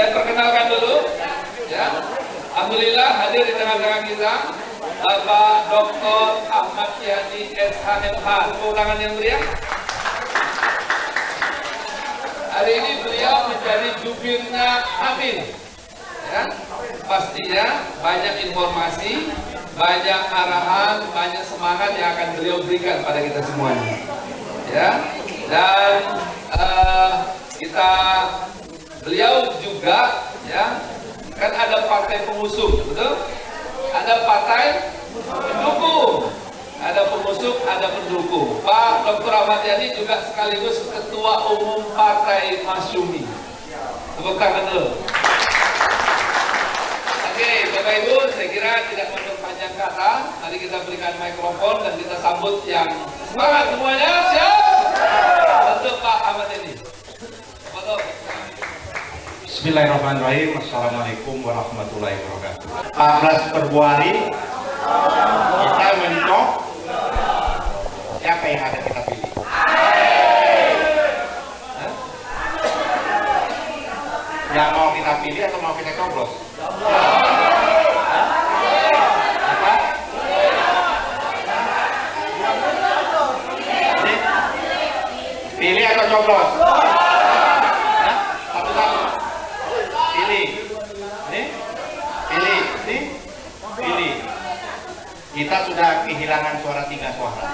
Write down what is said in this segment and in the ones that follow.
saya perkenalkan dulu, ya. Alhamdulillah hadir di tengah-tengah kita Bapak Dr. Ahmad Yani SHMH. Tepuk tangan yang meriah. Hari ini beliau menjadi jubirnya Hafid. Ya, pastinya banyak informasi, banyak arahan, banyak semangat yang akan beliau berikan pada kita semuanya. Ya, dan beliau juga, ya, kan ada partai pengusung, betul? Ada partai pendukung, ada pengusung, ada pendukung. Pak Dr. Ahmad Yani juga sekaligus Ketua Umum Partai Masyumi. Tepuk tangan dulu. Oke, Bapak Ibu, saya kira tidak memperpanjang kata. Mari kita berikan mikrofon dan kita sambut yang semangat semuanya. Siap? Untuk Pak Ahmad Yani. Bismillahirrahmanirrahim. Assalamualaikum warahmatullahi wabarakatuh. 14 Februari kita mentok siapa yang ada kita pilih. Yang mau kita pilih atau mau kita coblos? Apa? Pilih atau coblos? Pilih. Kita sudah kehilangan suara 3 suara.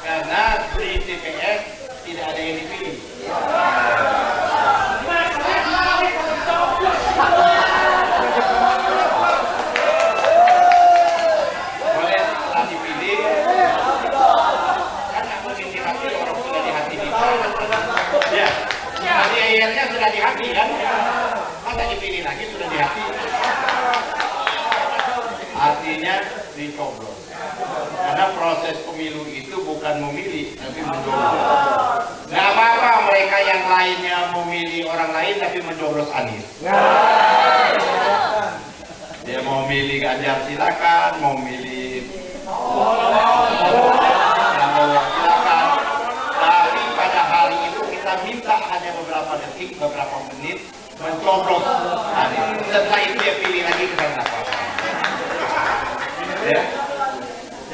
Karena di TPS tidak ada yang dipilih. Boleh setelah dipilih, kan nggak mungkin di hati orang sudah di hati kita. Ya. Tadi ayatnya sudah di hati kan? Masa dipilih lagi sudah di hati? Artinya dicoblos. Karena proses pemilu itu bukan memilih, tapi mencoblos. Nggak apa-apa mereka yang lainnya memilih orang lain tapi mencoblos Anies. Dia mau milih Ganjar silakan, mau milih silakan. Tapi pada hari itu kita minta hanya beberapa detik, beberapa menit mencoblos Anies. Setelah itu dia pilih lagi ke apa. Ya.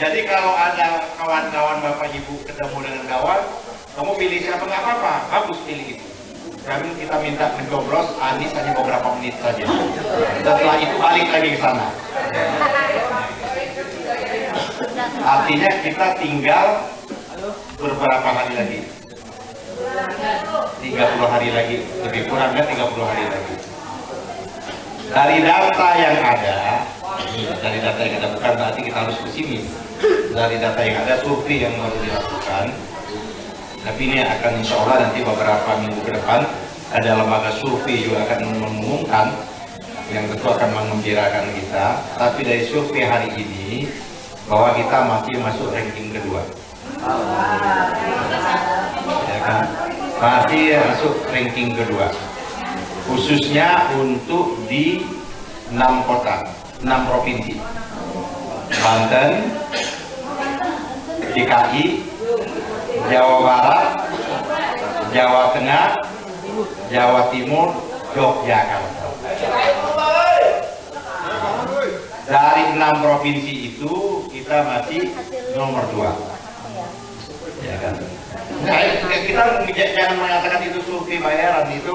Jadi kalau ada kawan-kawan Bapak Ibu ketemu dengan kawan, kamu pilih siapa nggak apa-apa, bagus pilih itu. Kami kita minta mencoblos Anies hanya beberapa menit saja. Setelah itu balik lagi ke sana. Artinya kita tinggal beberapa hari lagi. 30 hari lagi, lebih kurangnya 30 hari lagi. Dari data yang ada, bukan berarti kita harus pesimis. Dari data yang ada, survei yang baru dilakukan, tapi ini akan insya Allah nanti beberapa minggu ke depan ada lembaga survei juga akan mengumumkan, yang tentu akan mengembirakan kita. Tapi dari survei hari ini bahwa kita masih masuk ranking kedua. Ya kan? Masih masuk ranking kedua, khususnya untuk di 6 kota, 6 provinsi: Banten, DKI, Jawa Barat, Jawa Tengah, Jawa Timur, Yogyakarta. Dari 6 provinsi itu kita masih nomor 2. Ya kan? Nah, kita jangan mengatakan itu survei bayaran, itu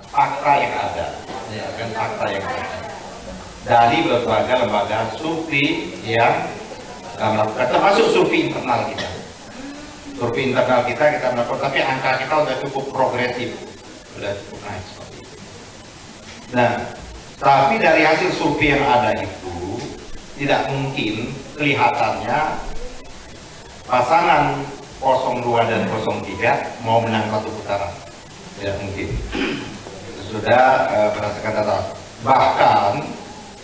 fakta yang ada. Ya kan, fakta yang ada. Dari berbagai lembaga survei yang melakukan, termasuk survei internal kita. Survei internal kita melakukan, tapi angka kita sudah cukup progresif, sudah cukup naik seperti itu. Nah, tapi dari hasil survei yang ada itu tidak mungkin kelihatannya pasangan 02 dan 03 mau menang satu putaran, tidak mungkin. Sudah berdasarkan data. Bahkan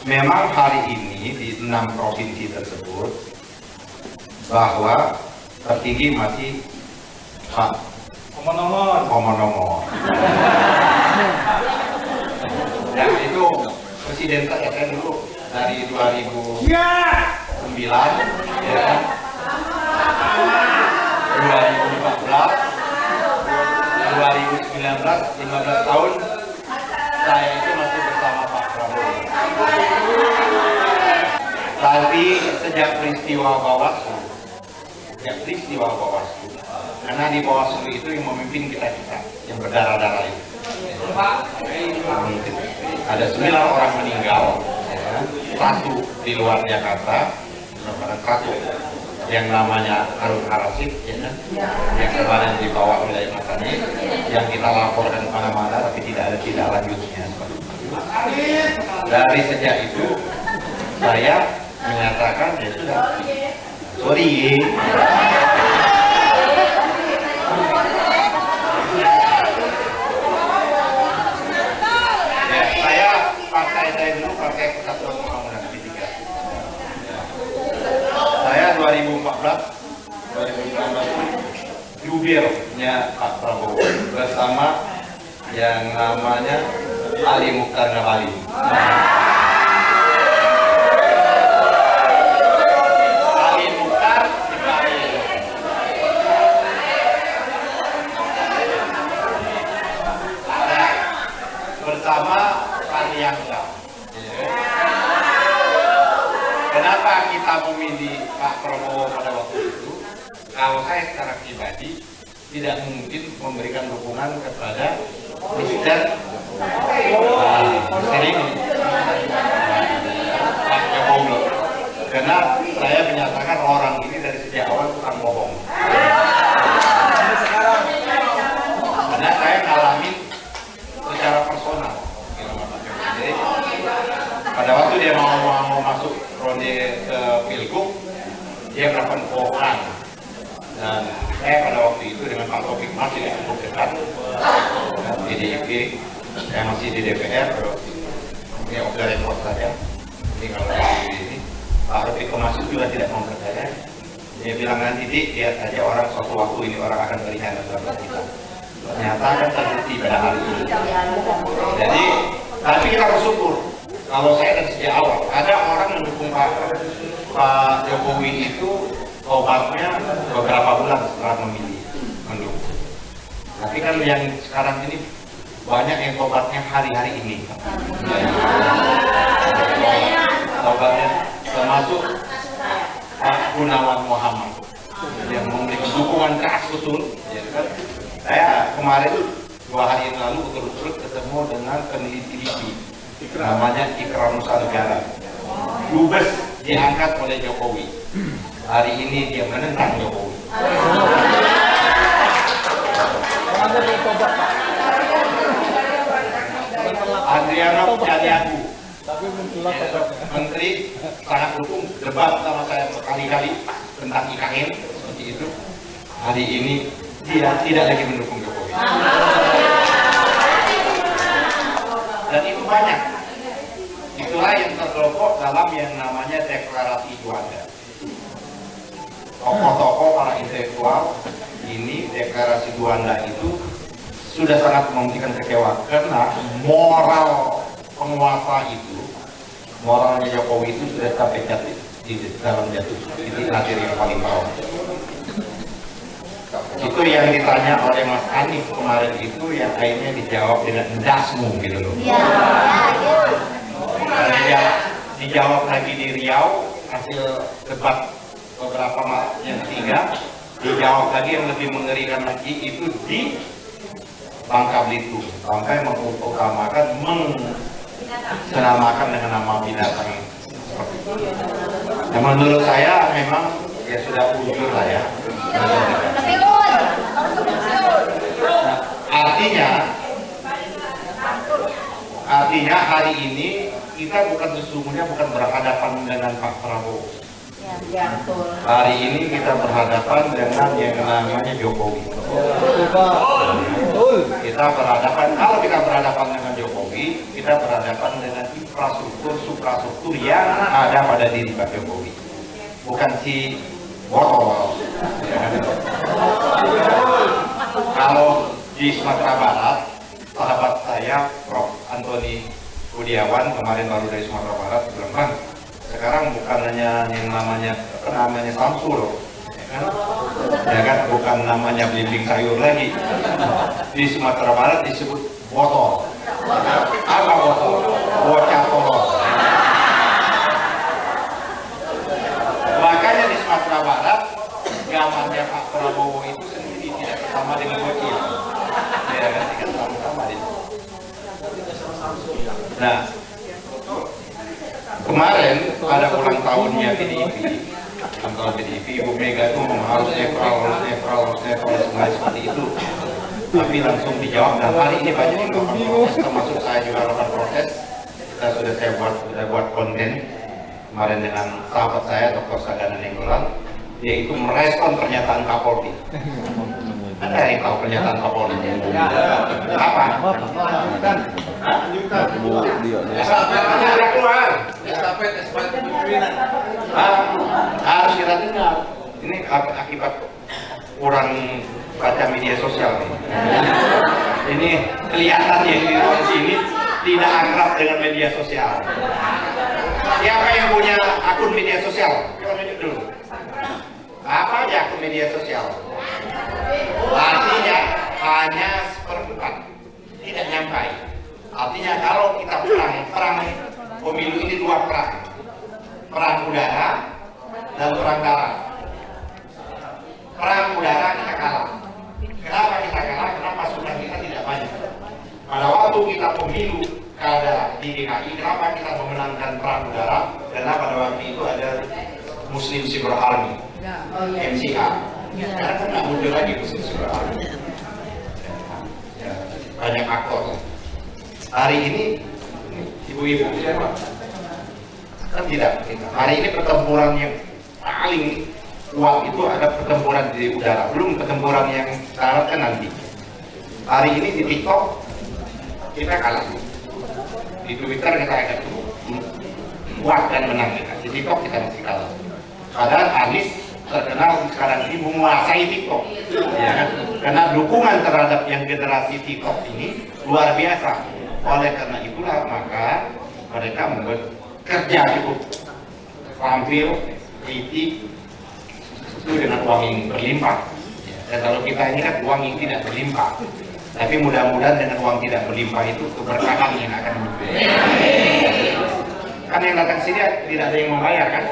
memang hari ini di 6 provinsi tersebut bahwa tertinggi masih Pak Komon-nomor. Dan itu presiden saya kan dulu dari 2009 ya, 2009 15 tahun saya itu masih bersama Pak Prabowo. Tapi sejak peristiwa Bawaslu, karena di Bawaslu itu yang memimpin kita yang berdarah-darah itu. Ada 9 orang meninggal, ya, 1 di luar Jakarta, satu yang namanya Harun Harasif, ya, yang kemarin dibawa wilayah Matani, yang kita laporkan kemana-mana tapi tidak ada lanjutnya. Dari sejak itu saya menyatakan ya sudah, sorry. Partai saya dulu Partai Persatuan Pembangunan P3. Saya 2014 jubirnya Pak Prabowo bersama yang namanya Ali Mukhtar Ngabalin. Ali Mukhtar Ngabalin. Bersama Yangsa. Kenapa kita memilih Pak Prabowo pada waktu itu? Kalau saya secara pribadi tidak mungkin memberikan dukungan kepada Mr. Pak Jokowi, karena saya menyatakan orang ini dari sejak awal tukang bohong. Karena saya ngalamin secara personal. Pada waktu dia mau masuk ronde ke Pilgub, dia melakukan kebohongan. Dan saya pada waktu itu dengan Pak Taufik masih cukup dekat di DIP, saya masih di DPR, ini off the record saja. Jadi kalau di ini, Pak Taufik masuk juga tidak mempercaya. Dia bilang nanti lihat saja orang suatu waktu ini orang akan berkhianat terhadap kita. Ternyata kan terbukti pada hari ini. Jadi, tapi kita bersyukur. Kalau saya dari sejak awal, ada orang yang mendukung Pak Jokowi itu obatnya beberapa bulan setelah mendukung. Tapi kan yang sekarang ini banyak yang obatnya hari-hari ini. Obatnya termasuk Pak Gunawan Muhammad yang memberikan dukungan keras betul. Ya kan? Saya kemarin 2 hari yang lalu betul-betul ketemu dengan peneliti LIPI. Namanya Ikrar Nusantara. Dubes diangkat oleh Jokowi. Hari ini dia menentang Jokowi. Adriana Janiagu, Menteri sangat dukung, debat sama saya berkali-kali tentang IKN seperti itu. Hari ini dia tidak lagi mendukung Jokowi. Dan itu banyak. Itulah yang terkelompok dalam yang namanya deklarasi Juanda. Tokoh-tokoh para intelektual ini deklarasi Juanda itu sudah sangat memberikan kecewa karena moral penguasa itu, moralnya Jokowi itu sudah sampai jatuh di dalam jatuh titik nadir yang paling bawah. Itu yang ditanya oleh Mas Anies kemarin itu yang akhirnya dijawab dengan dasmu gitu loh. Dan dia dijawab lagi di Riau hasil debat beberapa yang 3, dijawab lagi yang lebih mengerikan lagi itu di Bangka Belitung sampai mengutamakan mensenamakan dengan nama binatang seperti itu. Nah, menurut saya memang ya sudah ujur lah ya. Nah, artinya hari ini kita sesungguhnya bukan berhadapan dengan Pak Prabowo. Hari ini kita berhadapan dengan yang namanya Jokowi. Kita berhadapan, kalau kita berhadapan dengan Jokowi, kita berhadapan dengan infrastruktur, suprastruktur yang ada pada diri Pak Jokowi. Bukan si botol. Kalau di Sumatera Barat, sahabat saya Prof. Antoni Budiawan kemarin baru dari Sumatera Barat bilang, Bang, sekarang bukan hanya yang namanya Samsul loh, ya kan? Ya kan, bukan namanya belimbing sayur lagi. Di Sumatera Barat disebut botol. Apa botol? Bocah tolol. Makanya di Sumatera Barat zamannya Pak Prabowo itu sendiri tidak sama dengan bocil. Ya kan, tidak sama-sama itu. Nah, kemarin ada ulang tahunnya PDIP. Ulang PDIP, Ibu Mega itu harus netral seperti itu. Tapi langsung dijawab, dan hari ini banyak yang melakukan protes, termasuk saya juga melakukan protes. Saya buat konten kemarin dengan sahabat saya, Dr. Sagana Nenggolan, yaitu merespon pernyataan Kapolri. Ada yang tahu pernyataan Kapolri? Apa? Harus kita dengar. Ini akibat kurang baca media sosial. Ini kelihatan yang di ruang sini tidak akrab dengan media sosial. Siapa yang punya akun media sosial? Kita tunjuk dulu. Apa aja akun media sosial? Artinya hanya seperempat, tidak nyampai. Artinya kalau kita perang pemilu ini dua perang udara dan perang darat. Perang udara kita kalah. Kenapa kita kalah? Karena pasukan kita tidak banyak. Pada waktu kita pemilu kada di DKI, kenapa kita memenangkan perang udara? Karena pada waktu itu ada Muslim Cyber Army, MCA. Karena kan nggak muncul lagi Muslim Cyber Army. Banyak aktor. Hari ini ibu-ibu siapa? Kan tidak. Hari ini pertempuran yang paling kuat itu ada pertempuran di udara, belum pertempuran yang darat kan nanti. Hari ini di TikTok kita kalah, di Twitter kita agak kuat dan menang kita. Di TikTok kita masih kalah. Padahal Anies terkenal sekarang ini menguasai TikTok, ya kan? Karena dukungan terhadap yang generasi TikTok ini luar biasa. Oleh karena itulah maka mereka bekerja cukup tampil, kritik itu dengan uang yang berlimpah. Dan kalau kita ini kan uang yang tidak berlimpah, tapi mudah-mudahan dengan uang tidak berlimpah itu keberkahan yang akan muncul. Kan yang datang sini tidak ada yang membayar kan?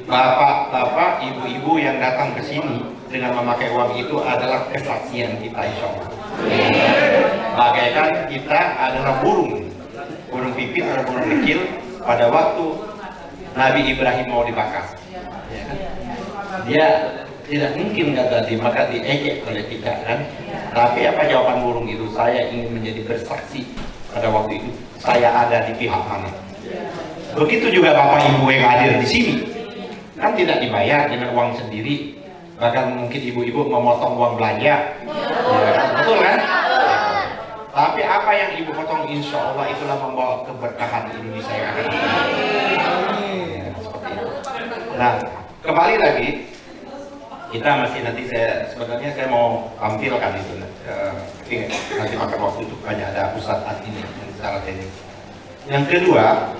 Bapak-bapak, ibu-ibu yang datang ke sini dengan memakai uang itu adalah kesaksian kita, insya Allah. Bagaikan kita adalah burung pipit atau burung kecil pada waktu Nabi Ibrahim mau dibakar. Dia tidak mungkin kata dimakan, diejek oleh kita kan. Tapi apa jawaban burung itu? Saya ingin menjadi bersaksi pada waktu itu saya ada di pihak mana. Begitu juga bapak ibu yang hadir di sini, kan tidak dibayar dengan uang sendiri, bahkan mungkin ibu-ibu memotong uang belanja, ya, betul kan? Tapi apa yang ibu potong, insya Allah itulah membawa keberkahan Indonesia yang akan datang. Ya, seperti itu. Nah, kembali lagi, kita masih nanti sebenarnya saya mau tampilkan itu, nanti makan waktu itu banyak ada pusat ini secara teknik. Yang kedua,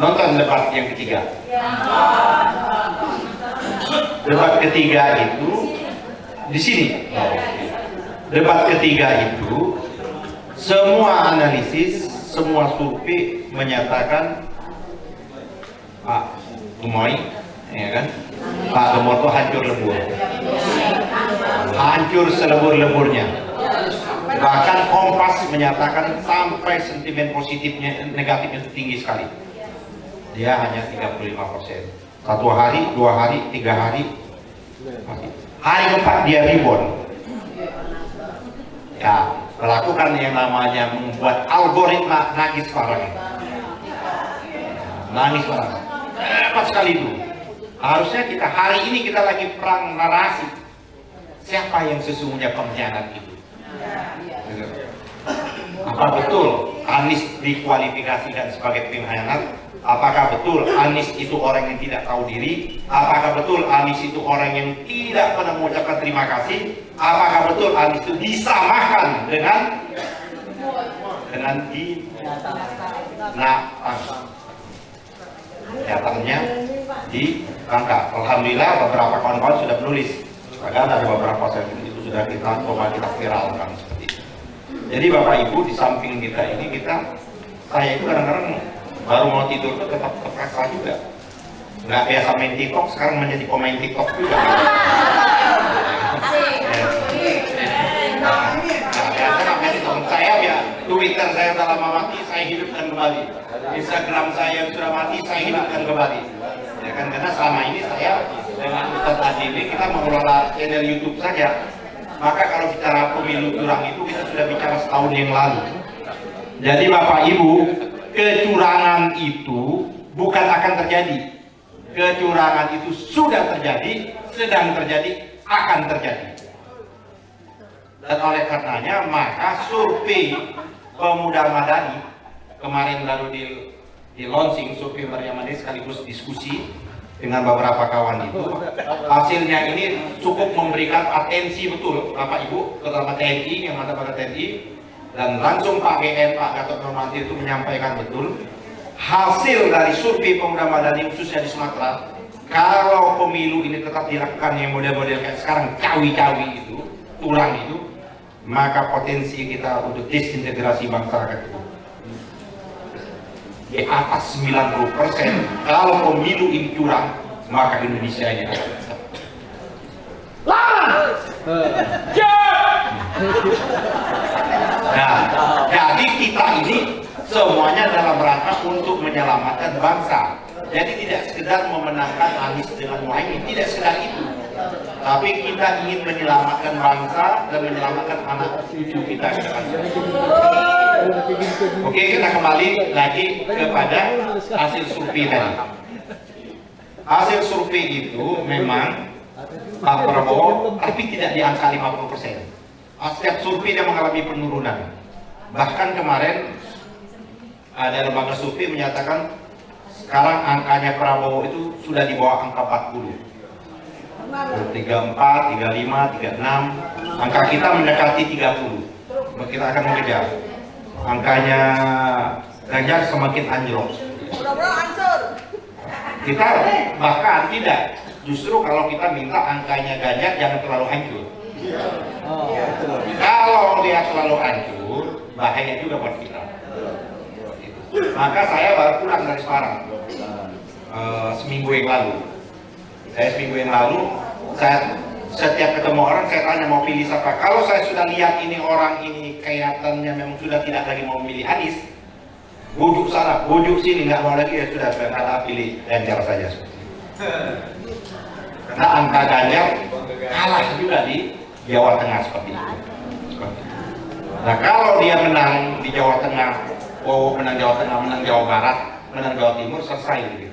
nonton debat yang ketiga. Debat ketiga itu di sini. Debat ketiga itu semua analisis, semua survei menyatakan Pak Gemoy, ya kan? Pak Gemoy itu hancur lebur, hancur selebur-leburnya. Bahkan Kompas menyatakan sampai sentimen positifnya, negatifnya itu tinggi sekali. Dia hanya 35%. Satu hari, 2 hari, 3 hari. Hari keempat dia rebound. Ya, melakukan yang namanya membuat algoritma nangis parah. Nangis parah. Hebat sekali itu. Harusnya kita hari ini kita lagi perang narasi. Siapa yang sesungguhnya pengkhianat itu? Apa betul Anies dikualifikasikan sebagai pengkhianat? Apakah betul Anies itu orang yang tidak tahu diri? Apakah betul Anies itu orang yang tidak pernah mengucapkan terima kasih? Apakah betul Anies itu disamakan dengan binatang? Nyatanya ditangkap. Alhamdulillah beberapa kawan-kawan sudah menulis, padahal ada beberapa itu sudah kita coba kita viralkan seperti itu. Jadi Bapak Ibu, di samping kita ini saya itu kadang-kadang baru mau tidur tuh tetap terpaksa juga. Nggak biasa main TikTok, sekarang menjadi pemain TikTok juga. Saya ya, Twitter saya sudah lama mati, saya hidupkan kembali. Instagram saya sudah mati, saya hidupkan kembali. Ya kan, karena selama ini saya dengan Ustadz Adili kita mengelola channel YouTube saja. Maka kalau bicara pemilu curang itu kita sudah bicara setahun yang lalu. Jadi Bapak Ibu, kecurangan itu bukan akan terjadi. Kecurangan itu sudah terjadi, sedang terjadi, akan terjadi. Dan oleh karenanya maka survei Pemuda Madani kemarin baru di launching, survei Maryamani sekaligus diskusi dengan beberapa kawan itu, hasilnya ini cukup memberikan atensi betul Bapak Ibu, terutama TNI yang ada pada TNI, dan langsung Pak GN, Pak Gatot Nurmantio itu menyampaikan betul hasil dari survei Pemuda Madani khususnya di Sumatera. Kalau pemilu ini tetap dilakukan yang model-model kayak sekarang, cawi-cawi itu, curang itu, maka potensi kita untuk disintegrasi masyarakat itu di atas 90%. Kalau pemilu ini curang, maka Indonesia ini akan nah, jadi kita ini semuanya dalam rangka untuk menyelamatkan bangsa. Jadi tidak sekedar memenangkan Anies dengan Muhaimin, tidak sekedar itu, tapi kita ingin menyelamatkan bangsa dan menyelamatkan anak cucu kita. Oke, kita kembali lagi kepada hasil survei tadi. Hasil survei itu memang Pak Prabowo, tapi tidak di angka 50%. Setiap survei dia mengalami penurunan. Bahkan kemarin ada lembaga survei menyatakan sekarang angkanya Prabowo itu sudah di bawah angka 40. 34, 35, 36. Angka kita mendekati 30. Kita akan mengejar. Angkanya Ganjar semakin anjlok. Kita bahkan tidak. Justru kalau kita minta angkanya Ganjar jangan terlalu hancur. Kalau dia terlalu hancur, bahaya juga buat kita. Maka saya baru pulang dari Semarang seminggu yang lalu. Saya setiap ketemu orang saya tanya mau pilih siapa. Kalau saya sudah lihat ini orang ini kelihatannya memang sudah tidak lagi mau memilih Anies, bujuk sana, bujuk sini, nggak mau lagi, ya sudah saya pilih Ganjar saja. Karena angka Ganjar kalah juga di Jawa Tengah seperti itu. Nah kalau dia menang di Jawa Tengah, menang Jawa Tengah, menang Jawa Barat, menang Jawa Timur, selesai gitu.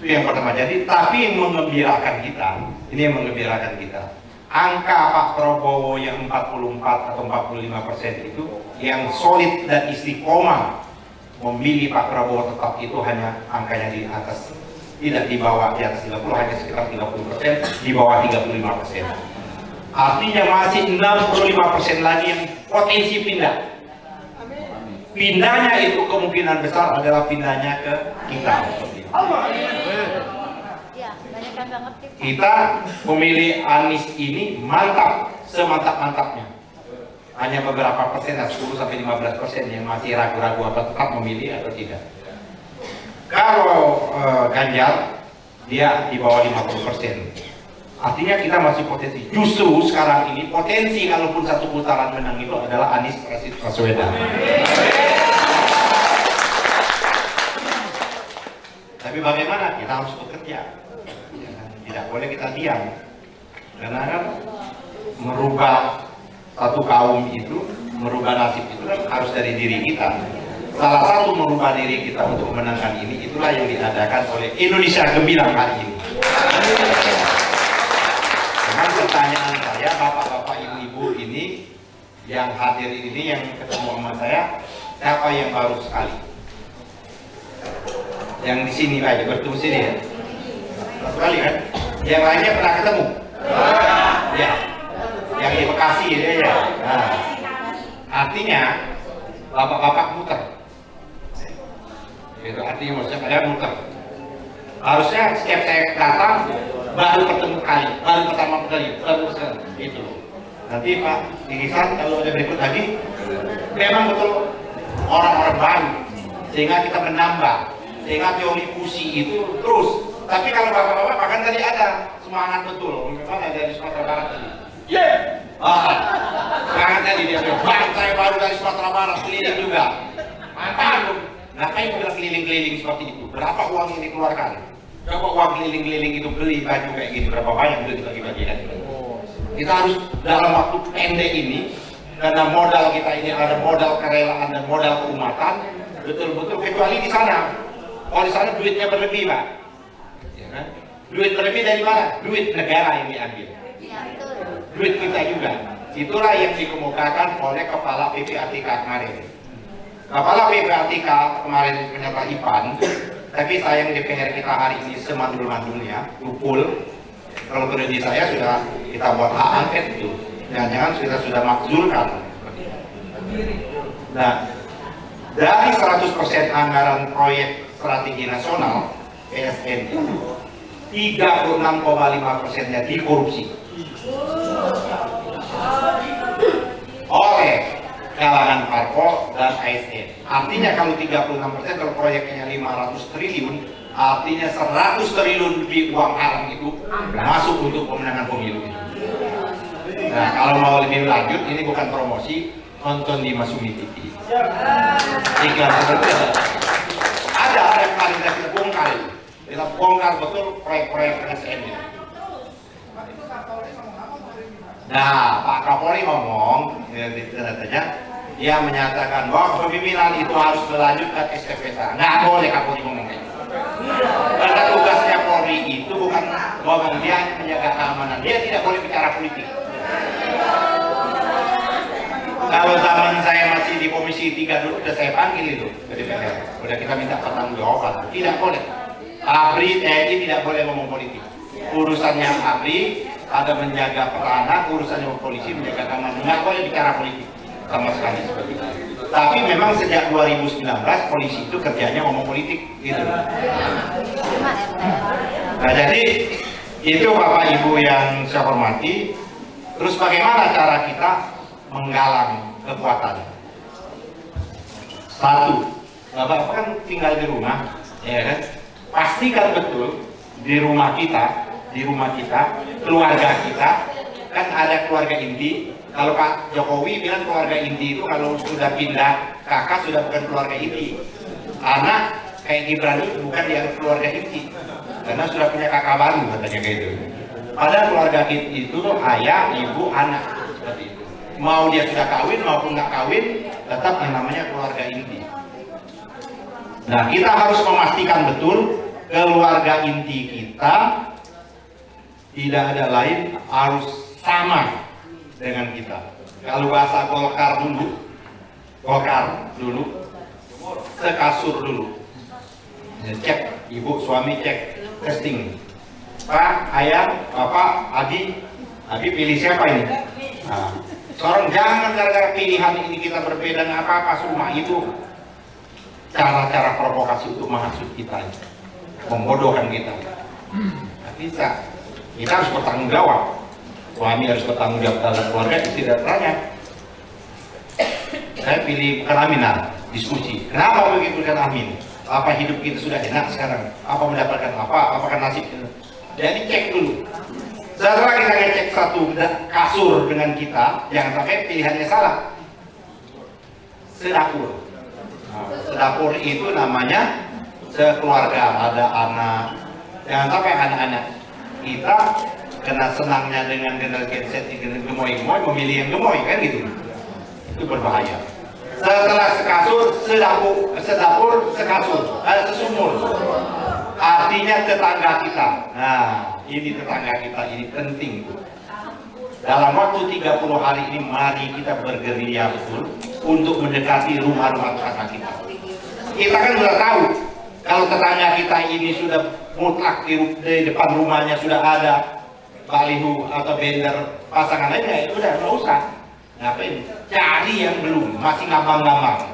Itu yang pertama. Jadi, tapi yang mengembirakan kita, ini yang mengembirakan kita, angka Pak Prabowo yang 44 atau 45% itu, yang solid dan istiqomah memilih Pak Prabowo tetap itu hanya angkanya di atas, tidak di bawah di atas 30, hanya sekitar 30%, di bawah 35%. Artinya masih 65% lagi yang potensi pindah. Pindahnya itu kemungkinan besar adalah pindahnya ke kita. Kita memilih Anies ini mantap, semantap-mantapnya. Hanya beberapa persen, 10-15% yang masih ragu-ragu apa tetap memilih atau tidak. Kalau Ganjar, dia di bawah 50%. Artinya kita masih potensi. Justru sekarang ini potensi kalaupun satu putaran menang itu adalah Anies Baswedan. Tapi bagaimana? Kita harus bekerja. Tidak boleh kita diam. Karena kan merubah satu kaum itu, merubah nasib itu kan harus dari diri kita. Salah satu merubah diri kita untuk memenangkan ini, itulah yang diadakan oleh Indonesia Gemilang hari ini. Pertanyaan saya, bapak-bapak, ibu-ibu ini yang hadir ini, yang ketemu sama saya, siapa yang baru sekali? Yang di sini aja, bertemu sini ya? Sekali kan? Yang lainnya pernah ketemu? Ya. Yang di Bekasi ya? Nah. Artinya, bapak-bapak muter. Itu artinya maksudnya ada muter. Harusnya setiap saya datang baru pertama kali, baru itu. Nanti Pak Irisan kalau ada berikut lagi, memang betul orang-orang baru, sehingga kita menambah, sehingga teori fusi itu terus. Tapi kalau bapak-bapak bahkan tadi ada semangat betul, memang ada di Sumatera Barat tadi. Semangat tadi dia bilang, Bang saya baru dari Sumatera Barat, keliling juga. Mantap. Ngapain bilang keliling-keliling seperti itu? Berapa uang yang dikeluarkan? Coba uang keliling-keliling itu beli baju kayak gini, berapa banyak itu dibagi-bagikan? Kita harus dalam waktu pendek ini, karena modal kita ini ada modal kerelaan dan modal keumatan, betul-betul kecuali di sana. Kalau di sana duitnya berlebih, Pak. Ya kan? Duit berlebih dari mana? Duit negara yang diambil. Duit kita juga. Itulah yang dikemukakan oleh Kepala PPATK kemarin. Kepala PPATK kemarin menyatakan IPAN, tapi sayang DPR kita hari ini semandul-mandulnya, lupul. Kalau periode saya sudah kita buat hak angket itu, jangan-jangan sudah makzulkan. Nah, dari 100% anggaran proyek strategi nasional PSN, 36,5%-nya dikorupsi oleh kalangan parpol dan ASN. Artinya kalau 36%, kalau proyeknya 500 triliun, artinya 100 triliun lebih uang haram itu masuk untuk pemenangan pemilu itu. Nah, kalau mau lebih lanjut, ini bukan promosi, nonton di Masumi TV. Iklan seperti itu. Ada yang paling kita bongkar itu. Kita bongkar betul proyek-proyek ASN itu. Nah, Pak Kapolri ngomong, dia menyatakan bahwa kepemimpinan itu harus melanjutkan estafeta. Nggak boleh Kapolri ngomong kayak gitu. Karena tugasnya Polri itu bukan ngomong, dia hanya menjaga keamanan. Dia tidak boleh bicara politik. Kalau zaman saya masih di Komisi 3 dulu, udah saya panggil itu ke DPR. Udah kita minta pertanggungjawaban. Tidak boleh. ABRI, TNI tidak boleh ngomong politik. Urusannya ABRI ada menjaga pertahanan, urusannya polisi menjaga keamanan. Nggak boleh bicara politik sama sekali seperti itu. Tapi memang sejak 2019 polisi itu kerjanya ngomong politik gitu. Nah, jadi itu Bapak Ibu yang saya hormati. Terus bagaimana cara kita menggalang kekuatan? Satu, Bapak kan tinggal di rumah, ya kan? Pastikan betul di rumah kita, keluarga kita, kan ada keluarga inti. Kalau Pak Jokowi bilang keluarga inti itu kalau sudah pindah kakak sudah bukan keluarga inti. Anak kayak Gibran itu bukan dia keluarga inti, karena sudah punya kakak baru katanya kayak itu. Padahal keluarga inti itu ayah, ibu, anak seperti itu. Mau dia sudah kawin maupun nggak kawin, tetap yang namanya keluarga inti. Nah, kita harus memastikan betul keluarga inti kita tidak ada lain, harus sama dengan kita. Kalau bahasa Golkar dulu, sekasur dulu. Ya, cek, ibu suami cek, testing. Pak, ayah, bapak, Abi pilih siapa ini? Nah, seorang jangan gara-gara pilihan ini kita berbeda dengan apa-apa, semua itu cara-cara provokasi untuk menghasut kita, membodohkan kita. Nggak bisa. Kita harus bertanggung jawab. Suami harus bertanggung jawab dalam keluarga, istri dan tanya. Saya pilih bukan Aminah, diskusi. Kenapa begitu kan Amin? Apa hidup kita sudah enak sekarang? Apa mendapatkan apa? Apakah nasib? Jadi cek dulu. Setelah kita ngecek satu kasur dengan kita, jangan sampai pilihannya salah. Sedapur. Nah, sedapur itu namanya sekeluarga, ada anak. Jangan sampai anak-anak kita kena senangnya dengan gen Z gemoy-gemoy, memilih yang gemoy kan gitu. Itu berbahaya. Setelah sekasur, sedapur, sekasur, sesumur. Artinya tetangga kita. Nah, ini tetangga kita, ini penting. Dalam waktu 30 hari ini, mari kita bergerilya betul untuk mendekati rumah-rumah tetangga kita. Kita kan sudah tahu, kalau tetangga kita ini sudah mutlak di depan rumahnya sudah ada baliho atau banner pasangan lainnya, ya udah nggak usah. Ngapain? Cari yang belum, masih ngambang-ngambang.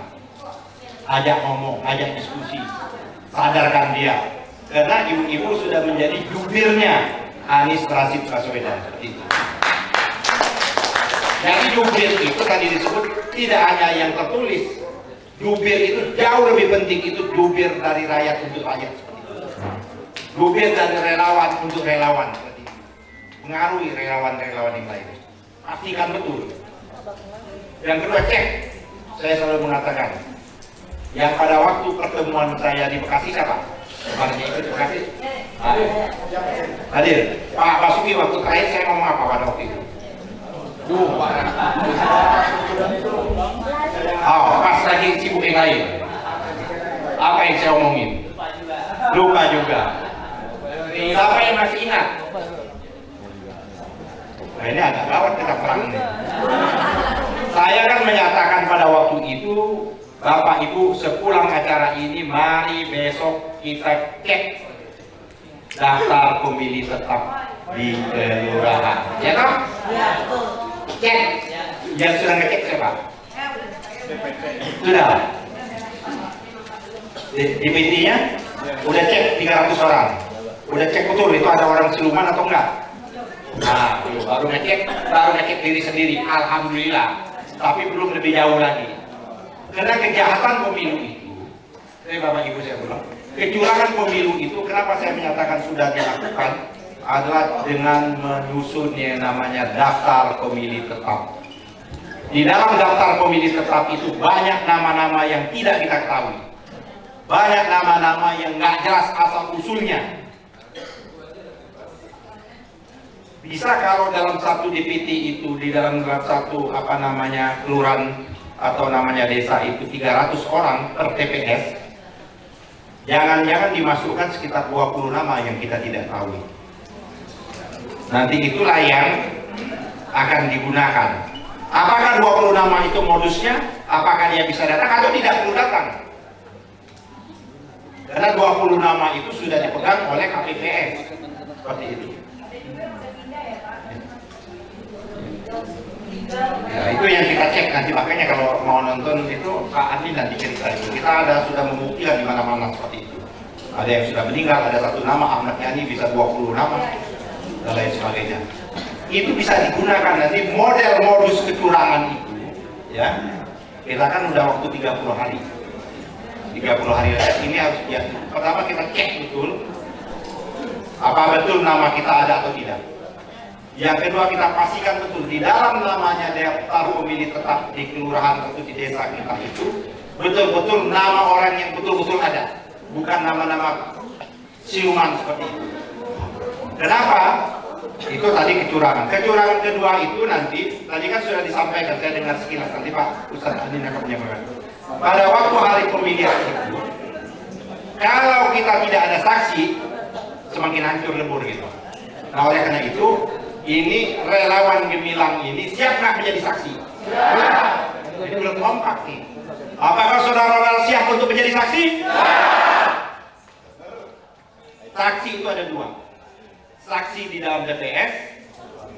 Ajak ngomong, ajak diskusi. sadarkan dia. Karena ibu-ibu sudah menjadi jubirnya Anies Rashid Baswedan. Seperti itu. Jadi jubir itu tadi disebut tidak hanya yang tertulis. Jubir itu jauh lebih penting, itu jubir dari rakyat untuk rakyat. Seperti itu. Jubir dari relawan untuk relawan. Seperti itu. Mengaruhi relawan-relawan yang lain. Pastikan betul. Yang kedua, cek. Saya selalu mengatakan, yang pada waktu pertemuan saya di Bekasi siapa? Kemarin ikut di Bekasi? Hadir. Pak Basuki waktu terakhir saya ngomong apa pada waktu itu? Lupa. Oh, pas lagi sibuk yang lain. Apa yang saya omongin? Lupa juga. Siapa yang masih ingat? Nah, ini agak gawat kita perang ini. Saya kan menyatakan pada waktu itu, Bapak Ibu sepulang acara ini, mari besok kita cek daftar pemilih tetap di kelurahan. Ya kan? Cek. Yang sudah ngecek siapa? Sudah. DPT-nya udah cek 300 orang. Udah cek betul itu ada orang siluman atau enggak? Nah, baru ngecek diri sendiri. Alhamdulillah. Tapi belum lebih jauh lagi. Karena kejahatan pemilu itu, Bapak Ibu saya bilang, kecurangan pemilu itu, kenapa saya menyatakan sudah dilakukan, adalah dengan menyusun yang namanya daftar pemilih tetap. Di dalam daftar pemilih tetap itu banyak nama-nama yang tidak kita ketahui. Banyak nama-nama yang nggak jelas asal usulnya. Bisa kalau dalam satu DPT itu, di dalam satu kelurahan atau namanya desa itu 300 orang per TPS, jangan-jangan dimasukkan sekitar 20 nama yang kita tidak tahu. Nanti itulah yang akan digunakan. Apakah 20 nama itu modusnya? Apakah dia bisa datang atau tidak perlu datang? Karena 20 nama itu sudah dipegang oleh KPPS. Seperti itu. Ya, itu yang kita cek nanti, makanya kalau mau nonton itu Pak Andi nanti cerita itu. Kita sudah membuktikan di mana-mana seperti itu. Ada yang sudah meninggal, ada satu nama Ahmad Yani bisa 20 nama dan lain sebagainya. Itu bisa digunakan nanti model modus kecurangan itu, ya. Kita kan udah waktu 30 hari. 30 hari ini harus ya. Pertama kita cek betul apa betul nama kita ada atau tidak. Yang kedua kita pastikan betul di dalam namanya daftar pemilih tetap di kelurahan atau di desa kita itu betul-betul nama orang yang betul-betul ada, bukan nama-nama siluman seperti itu. Kenapa? Itu tadi kecurangan. Kecurangan kedua itu nanti tadi kan sudah disampaikan, saya dengar sekilas nanti Pak Ustadz Andi akan menyampaikan. Pada waktu hari pemilihan itu, kalau kita tidak ada saksi, semakin hancur lebur gitu. Nah oleh karena itu, ini relawan Gemilang ini siap nggak menjadi saksi? Ya. Jadi belum kompak nih. Apakah saudara siap untuk menjadi saksi? Ya. Saksi itu ada dua. Saksi di dalam TPS,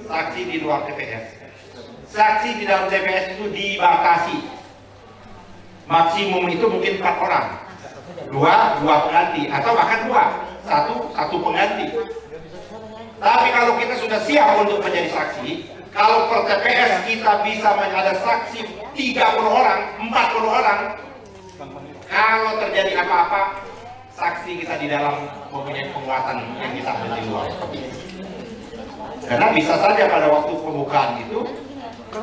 saksi di luar TPS. Saksi di dalam TPS itu dibatasi. Maksimum itu mungkin 4 orang. Dua pengganti atau bahkan satu pengganti. Tapi kalau kita sudah siap untuk menjadi saksi, kalau per TPS kita bisa ada saksi 30 orang, 40 orang, kalau terjadi apa-apa, saksi kita di dalam mempunyai penguatan yang kita ambil di luar. Karena bisa saja pada waktu pembukaan itu,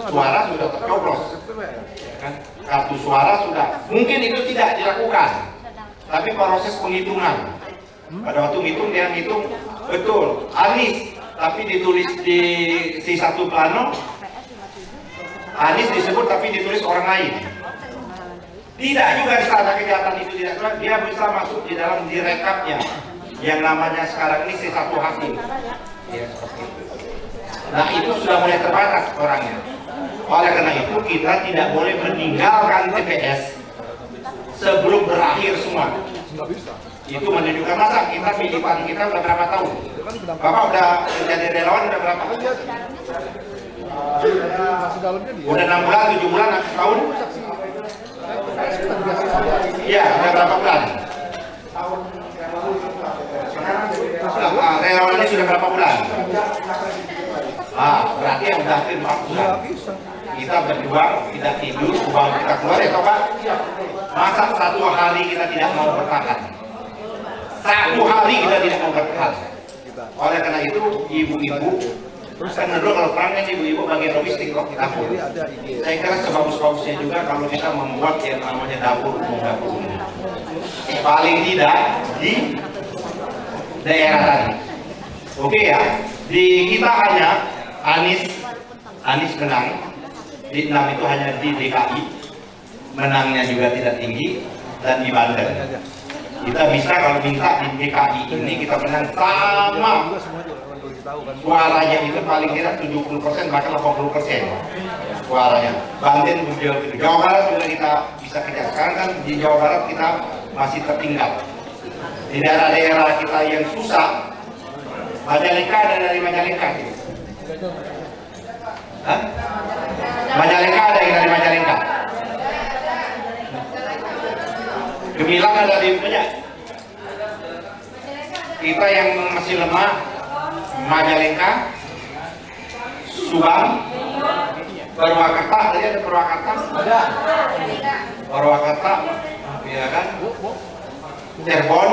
suara sudah tercoblos. Kartu suara sudah, mungkin itu tidak dilakukan. Tapi proses penghitungan, pada waktu ngitung dia ngitung betul Anies, tapi ditulis di C1 plano Anies disebut tapi ditulis orang lain. Tidak juga di sana kejahatan itu tidak jelas, dia bisa masuk di dalam direkapnya yang namanya sekarang ini C1 hakim. Ya, seperti itu. Nah itu sudah mulai terbatas orangnya. Oleh karena itu kita tidak boleh meninggalkan TPS sebelum berakhir semua. Itu menunjukkan masa kita militan kita udah berapa tahun? Bapak udah menjadi relawan udah berapa? Udah 6 bulan, 7 bulan, setahun? Iya, udah berapa bulan? sudah berapa bulan? Berarti yang udah hampir 4 bulan. Kita berjuang, tidak tidur, uang kita keluar ya Pak. Masa 1 hari kita tidak mau bertahan? 1 hari kita tidak mau bertahan. Oleh karena itu, ibu-ibu, kan dulu kalau perang kan ibu-ibu bagian logistik kok di dapur. Saya kira sebagus-bagusnya juga kalau kita membuat yang namanya dapur umum. Paling tidak di daerah tadi. Oke ya, di kita hanya Anies menang. Di 6 itu hanya di DKI, menangnya juga tidak tinggi, dan di Banten. Kita bisa kalau minta di DKI ini kita menang sama suaranya itu paling tidak 70% bahkan 80% suaranya. Banten jauh itu. Jawa Barat juga kita bisa kejar. Sekarang kan di Jawa Barat kita masih tertinggal. Di daerah-daerah kita yang susah, Majalengka ada dari Majalengka. Hah? Majalengka ada yang dari Majalengka. Gemilang ada di punya. Kita yang masih lemah, Majalengka, Subang, Purwakarta, tadi ada Purwakarta? Ada. Purwakarta, ya kan? Cirebon,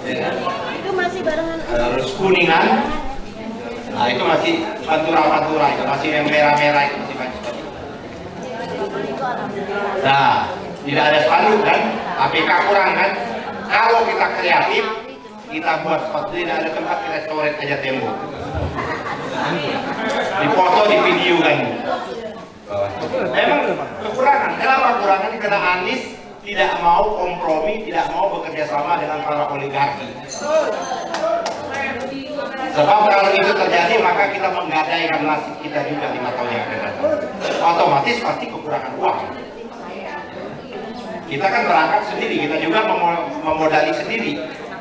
ya kan? Itu masih barengan. Terus Kuningan. Nah itu masih pantura itu masih yang merah-merah itu masih banyak. Nah tidak ada spanduk kan, APK kurang kan. Kalau kita kreatif, kita buat spanduk, tidak ada tempat kita coret aja tembok. Dipoto, di video kan. Memang kekurangan. Kenapa kekurangan? Karena Anies tidak mau kompromi, tidak mau bekerja sama dengan para oligarki. Sebab kalau itu terjadi maka kita menggadaikan nasib kita juga 5 tahun yang akan datang. Otomatis pasti kekurangan uang. Kita kan berangkat sendiri, kita juga memodali sendiri.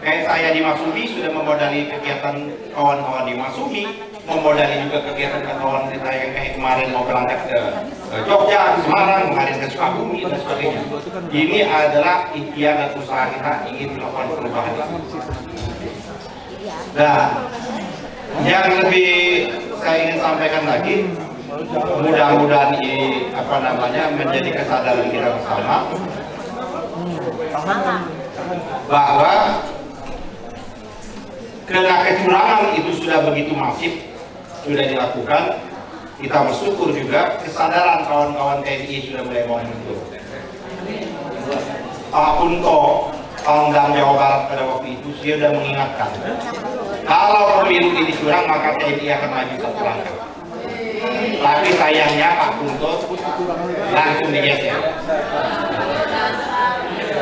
Kayak saya di Masumi sudah memodali kegiatan kawan-kawan di Masumi, memodali juga kegiatan kawan kita yang kayak kemarin mau berangkat ke Jogja, Semarang, kemarin ke Sukabumi dan sebagainya. Ini adalah ikhtiar dan usaha kita ingin melakukan perubahan. Nah, yang lebih saya ingin sampaikan lagi, mudah-mudahan ini menjadi kesadaran kita bersama bahwa karena kecurangan itu sudah begitu masif sudah dilakukan. Kita bersyukur juga kesadaran kawan-kawan TNI sudah mulai muncul. Pak Kunto, Pangdam Jawa Barat pada waktu itu sudah mengingatkan, kalau pemilu ini curang maka TNI akan maju 1 langkah. Tapi sayangnya Pak Kunto langsung digeser.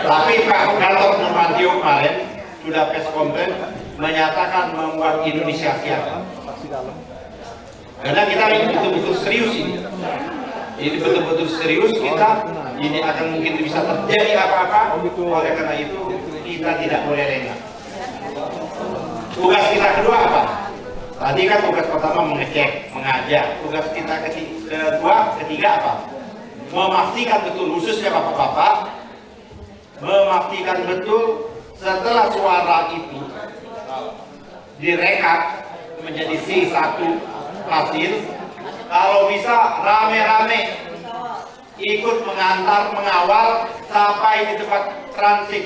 Tapi Pak Gatot Nurmantio kemarin sudah press conference menyatakan membuat Indonesia siap. Karena kita ini betul-betul serius ini. Ini betul-betul serius kita. Ini akan mungkin bisa terjadi apa-apa. Oleh karena itu kita tidak boleh lengah. Tugas kita kedua apa? Tadi kan tugas pertama mengecek, mengajak. Tugas kita ketiga apa? Memastikan betul, khususnya bapak-bapak, memastikan betul setelah suara itu direkap menjadi C1 hasil, kalau bisa rame-rame ikut mengantar, mengawal sampai di tempat transit.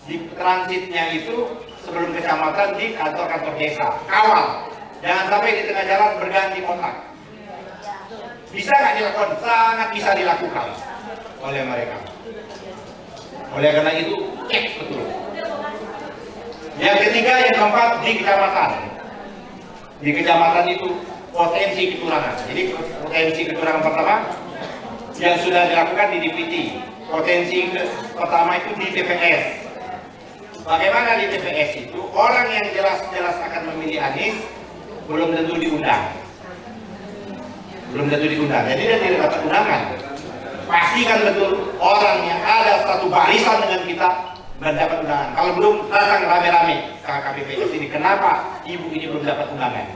Di transitnya itu sebelum kecamatan di kantor-kantor desa, kawal, jangan sampai di tengah jalan berganti kotak. Bisa nggak dilakukan? Sangat bisa dilakukan oleh mereka. Oleh karena itu cek betul. Yang ketiga, yang keempat di kecamatan. Di kecamatan itu potensi kecurangan. Jadi potensi kecurangan pertama yang sudah dilakukan di DPT. Potensi pertama itu di TPS. Bagaimana di TPS itu orang yang jelas-jelas akan memilih Anies belum tentu diundang. Belum tentu diundang. Jadi dia tidak dapat undangan. Pastikan betul orang yang ada satu barisan dengan kita mendapat undangan. Kalau belum, datang rame-rame ke KPPS ini. Kenapa ibu ini belum dapat undangan?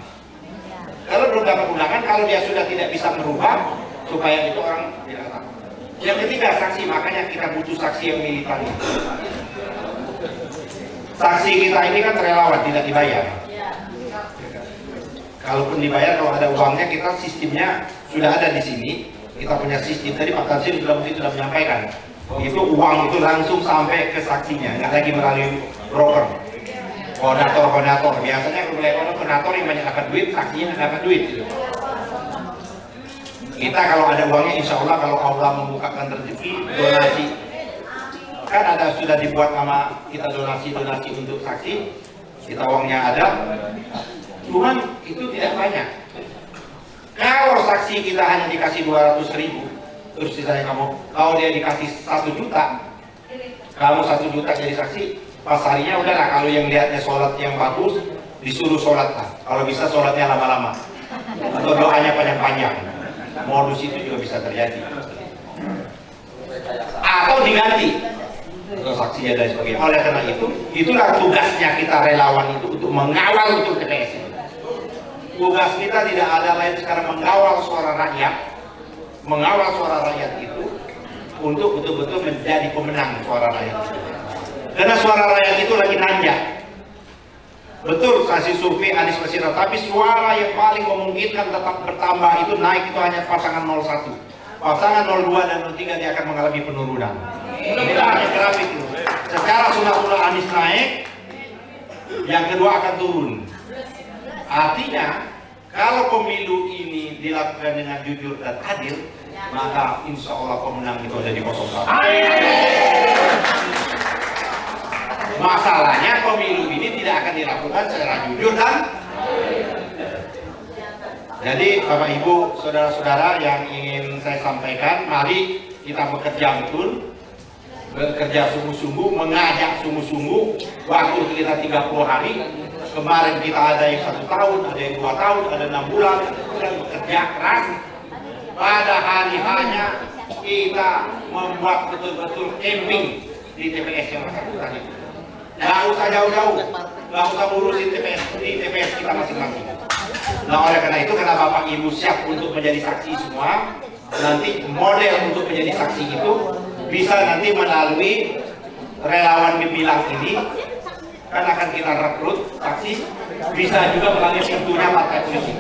Kalau belum dapat undangan, kalau dia sudah tidak bisa merubah, supaya itu orang tidak tahu. Yang ketiga, saksi. Makanya kita butuh saksi yang militan. Saksi kita ini kan relawan, tidak dibayar. Kalaupun dibayar, kalau ada uangnya, kita sistemnya sudah ada di sini. Kita punya sistem tadi Pak Tansil sudah menyampaikan. Itu uang itu langsung sampai ke saksinya, nggak lagi melalui broker. Koordinator. Biasanya kalau koordinator yang banyak dapat duit, saksinya dapat duit. Gitu. Kita kalau ada uangnya, insya Allah kalau Allah membukakan rezeki, donasi. Kan ada sudah dibuat sama kita donasi untuk saksi. Kita uangnya ada. Cuman itu tidak banyak. Kalau saksi kita hanya dikasih 200.000, terus ditanya kamu, kalau dia dikasih 1 juta, kamu 1 juta jadi saksi, pas harinya udahlah, kalau yang lihatnya sholat yang bagus, disuruh sholat lah. Kalau bisa sholatnya lama-lama, atau doanya panjang-panjang. Modus itu juga bisa terjadi. Atau diganti untuk saksinya dan sebagainya. Oleh karena itu, itulah tugasnya kita relawan itu untuk mengawal betul TPS. Tugas kita tidak ada lain sekarang mengawal suara rakyat itu untuk betul-betul menjadi pemenang suara rakyat itu. Karena suara rakyat itu lagi nanjak. Betul kasih survei Anies Baswedan, tapi suara yang paling memungkinkan tetap bertambah itu naik itu hanya pasangan 01. Pasangan 02 dan 03 dia akan mengalami penurunan. Ini hanya grafik itu. Secara sunah Anies naik, yang kedua akan turun. Artinya, kalau pemilu ini dilakukan dengan jujur dan adil, maka insya Allah pemenang itu ada di 01. Masalahnya pemilu ini tidak akan dilakukan secara jujur dan jadi Bapak Ibu, saudara-saudara yang ingin saya sampaikan, mari kita bekerja betul, bekerja sungguh-sungguh, mengajak sungguh-sungguh. Waktu kita 30 hari. Kemarin kita ada yang 1 tahun, ada yang 2 tahun, ada 6 bulan, dan bekerja keras. Pada hari hanya kita membuat betul-betul camping di TPS yang bersangkutan itu. Nggak usah jauh-jauh, nggak usah ngurusin TPS kita masing-masing. Nah oleh karena itu, karena Bapak Ibu siap untuk menjadi saksi semua, nanti model untuk menjadi saksi itu bisa nanti melalui relawan Gemilang ini. Kan akan kita rekrut saksi, bisa juga melalui pintunya partai politik.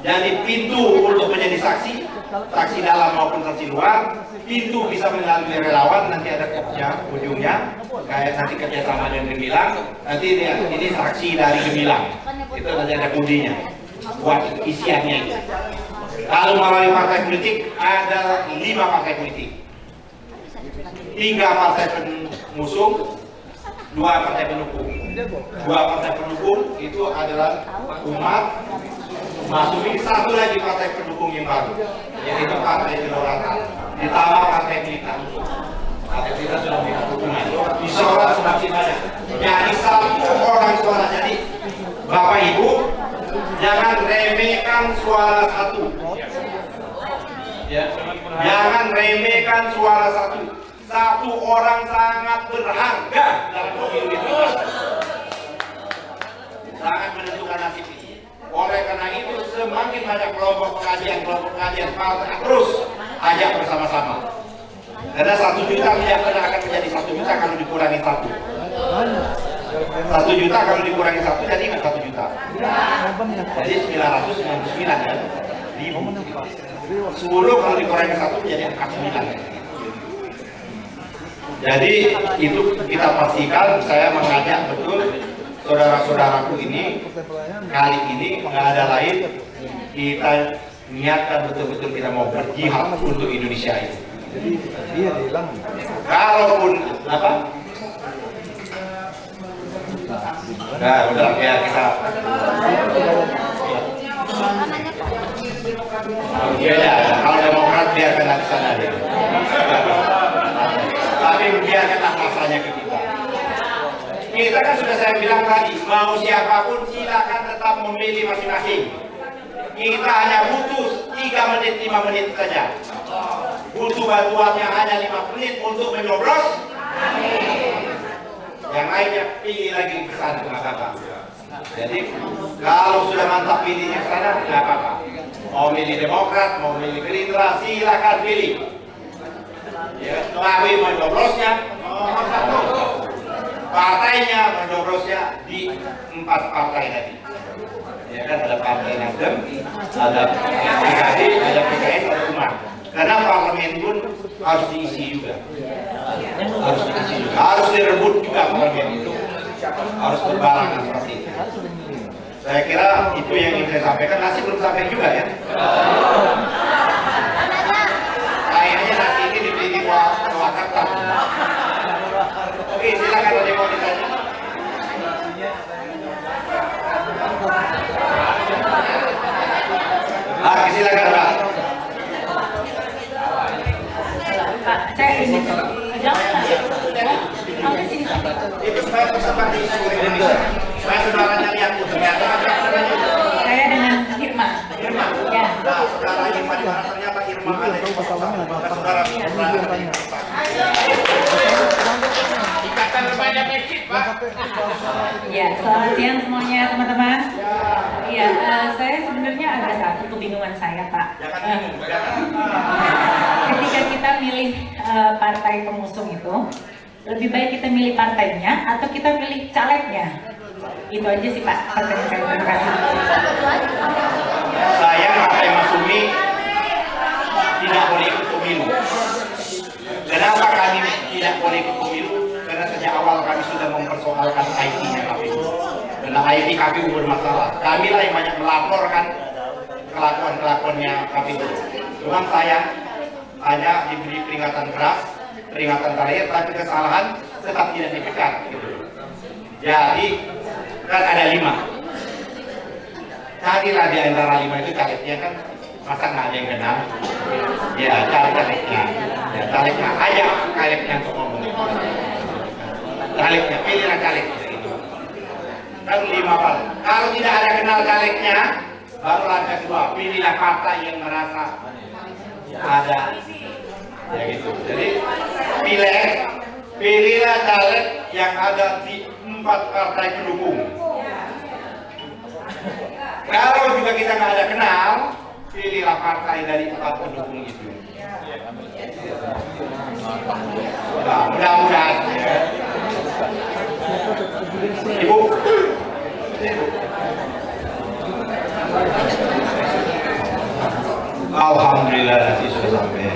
Jadi pintu untuk menjadi saksi, saksi dalam maupun saksi luar, pintu bisa melalui relawan, nanti ada kerja ujungnya, kayak nanti kerjasama dengan Gemilang, nanti ini saksi dari Gemilang, itu nanti ada kudinya, buat isiannya itu. Kalau melalui partai politik, ada 5 partai politik, 3 partai pengusung, 2 partai pendukung. 2 partai pendukung itu adalah Umat, masuk ini 1 lagi partai pendukung yang baru, yaitu Partai Kedaulatan. Ditambah partai kita. Partai kita sudah punya dukungan. Suara semakin banyak. Jadi 1 orang suara. Jadi Bapak Ibu jangan remehkan suara 1. Ya. Jangan remehkan suara 1. 1 orang sangat berharga dalam pemilu itu, sangat menentukan nasib ini. Oleh karena itu, semakin banyak kelompok pengajian partai terus ajak bersama-sama. Karena 1 juta tidak pernah akan menjadi 1 juta kalau dikurangi 1. 1 juta kalau dikurangi 1 jadi nggak 1 juta. Jadi 999 ya. 10 kalau dikurangi 1 menjadi angka 9. Jadi itu kita pastikan, saya mengajak betul saudara-saudaraku ini, kali ini nggak ada lain, kita niatkan betul-betul kita mau berjihad untuk Indonesia ini. Jadi dia hilang. Kalaupun apa? Nah, udah ya kita. Beda, kalau Demokrat biarkan di sana dia. Tapi biarkanlah masanya ke kita. Kita kan sudah saya bilang tadi, mau siapapun silakan tetap memilih masing-masing. Kita hanya butuh 3 menit, 5 menit saja. Butuh bantuannya hanya 5 menit untuk menyoblos. Yang lainnya pilih lagi ke sana, nggak apa-apa. Jadi kalau sudah mantap pilihnya ke sana, nggak apa-apa. Mau milih Demokrat, mau milih Gerindra, silakan pilih. Ya, melalui menyoblosnya nomor 1. partainya mencobrosnya di 4 partai tadi. Ya kan, ada Partai Nasdem, ada PKB, ada PKS, ada Umat. Karena parlemen pun harus diisi juga. Harus direbut juga parlemen itu. Harus berbarengan seperti itu. Saya kira itu yang ingin saya sampaikan. Nasi belum sampai juga ya. Kayaknya nasi ini dibeli Purwakarta. Oke, silakan ada yang mau ditanya. Silakan Pak. Pak, saya ini Itu supaya tersebar di seluruh Indonesia. Supaya saudaranya lihat ternyata saya dengan Irma. Irma. Ya. Nah, saudara Irma di mana ternyata Irma ada di saudara Ikatan Remaja Mesjid, Pak. Ya, selamat siang semuanya teman-teman. Iya, saya sebenarnya ada satu kebingungan saya, Pak. Ketika kita milih partai pengusung itu, lebih baik kita milih partainya atau kita milih calegnya? Itu aja sih Pak, pertanyaan saya. Terima kasih. Saya Partai Masyumi tidak boleh ikut pemilu. Kenapa kami tidak boleh ikut pemilu? Karena sejak awal kami sudah mempersoalkan IT-nya KPU. Karena IT KPU bermasalah. Kamilah yang banyak melaporkan kelakuan-kelakuannya KPU. Cuma saya hanya diberi peringatan keras, peringatan terakhir, tapi kesalahan tetap tidak dipecat. Gitu. Jadi kan ada 5. Carilah di antara 5 itu calegnya kan, masa nggak ada yang kenal? Ya cari calegnya, ya calegnya, ajak calegnya untuk ngomong. Calegnya, pilihlah calegnya. Gitu. Kan 5 Pak. Kalau tidak ada kenal calegnya, baru langkah kedua, pilihlah partai yang merasa ada. Ya gitu. Jadi pilihlah caleg yang ada di 4 partai pendukung. Kalau juga kita nggak ada kenal, pilihlah partai dari 4 pendukung itu. Nah, mudah-mudahan. Ibu. Alhamdulillah sih sudah sampai.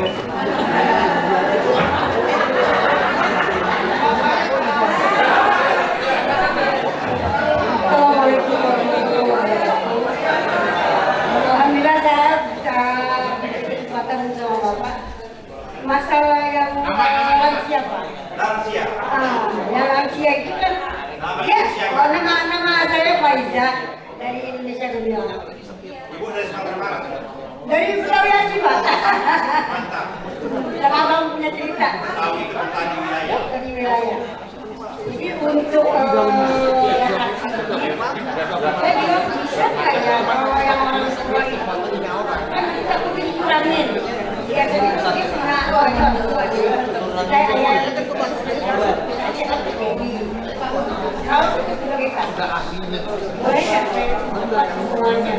Alhamdulillah saya kesempatan sama Bapak. Masalah yang lansia Pak. Lansia. Yang lansia itu kan nama saya Faiza dari Indonesia Gemilang. Ibu dari Sumatera Barat. Dari Sulawesi Pak. Mantap. Yang abang punya cerita Tahu itu petani wilayah. dari wilayah. Jadi untuk saya bilang bisa nggak ya kalau yang orang tua itu kan kita punya kuramin. Ya jadi mungkin pernah orang tua dia. Saya ayah kalau sebagai kakak boleh ya saya buat semuanya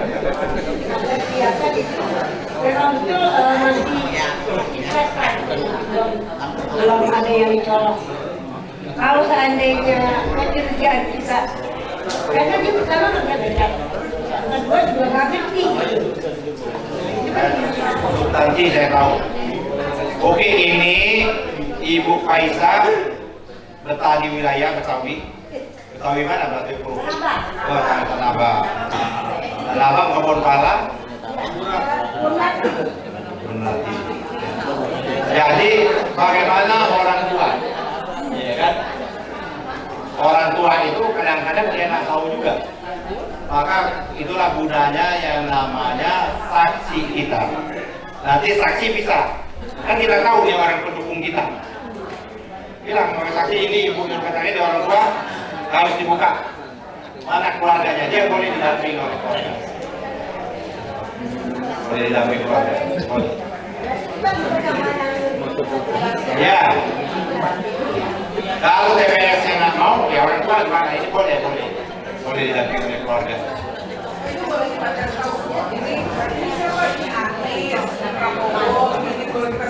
biasa itu memang betul masih stres belum ada yang dicolok. Kalau seandainya pekerjaan kita karena dia pertama nggak beda kedua juga nggak ngerti Nanti saya tahu. Oke, ini Ibu Faiza Betani wilayah Betawi. Betawi mana berarti Bro? Oh, Tanaba. Tanaba Kebon Pala. Jadi bagaimana orang tua? Ya kan? Orang tua itu kadang-kadang dia nggak tahu juga. Maka itulah gunanya yang namanya saksi kita. Nanti saksi bisa, kan kita tahu dia orang pendukung kita. Bilang sama saksi ini ibu yang katanya dia orang tua harus dibuka. Mana keluarganya, dia boleh didampingi oleh keluarga. Boleh didampingi keluarga. Boleh. Ya. Kalau TPS yang nggak mau, ya orang tua gimana? Ini boleh didampingi oleh keluarga.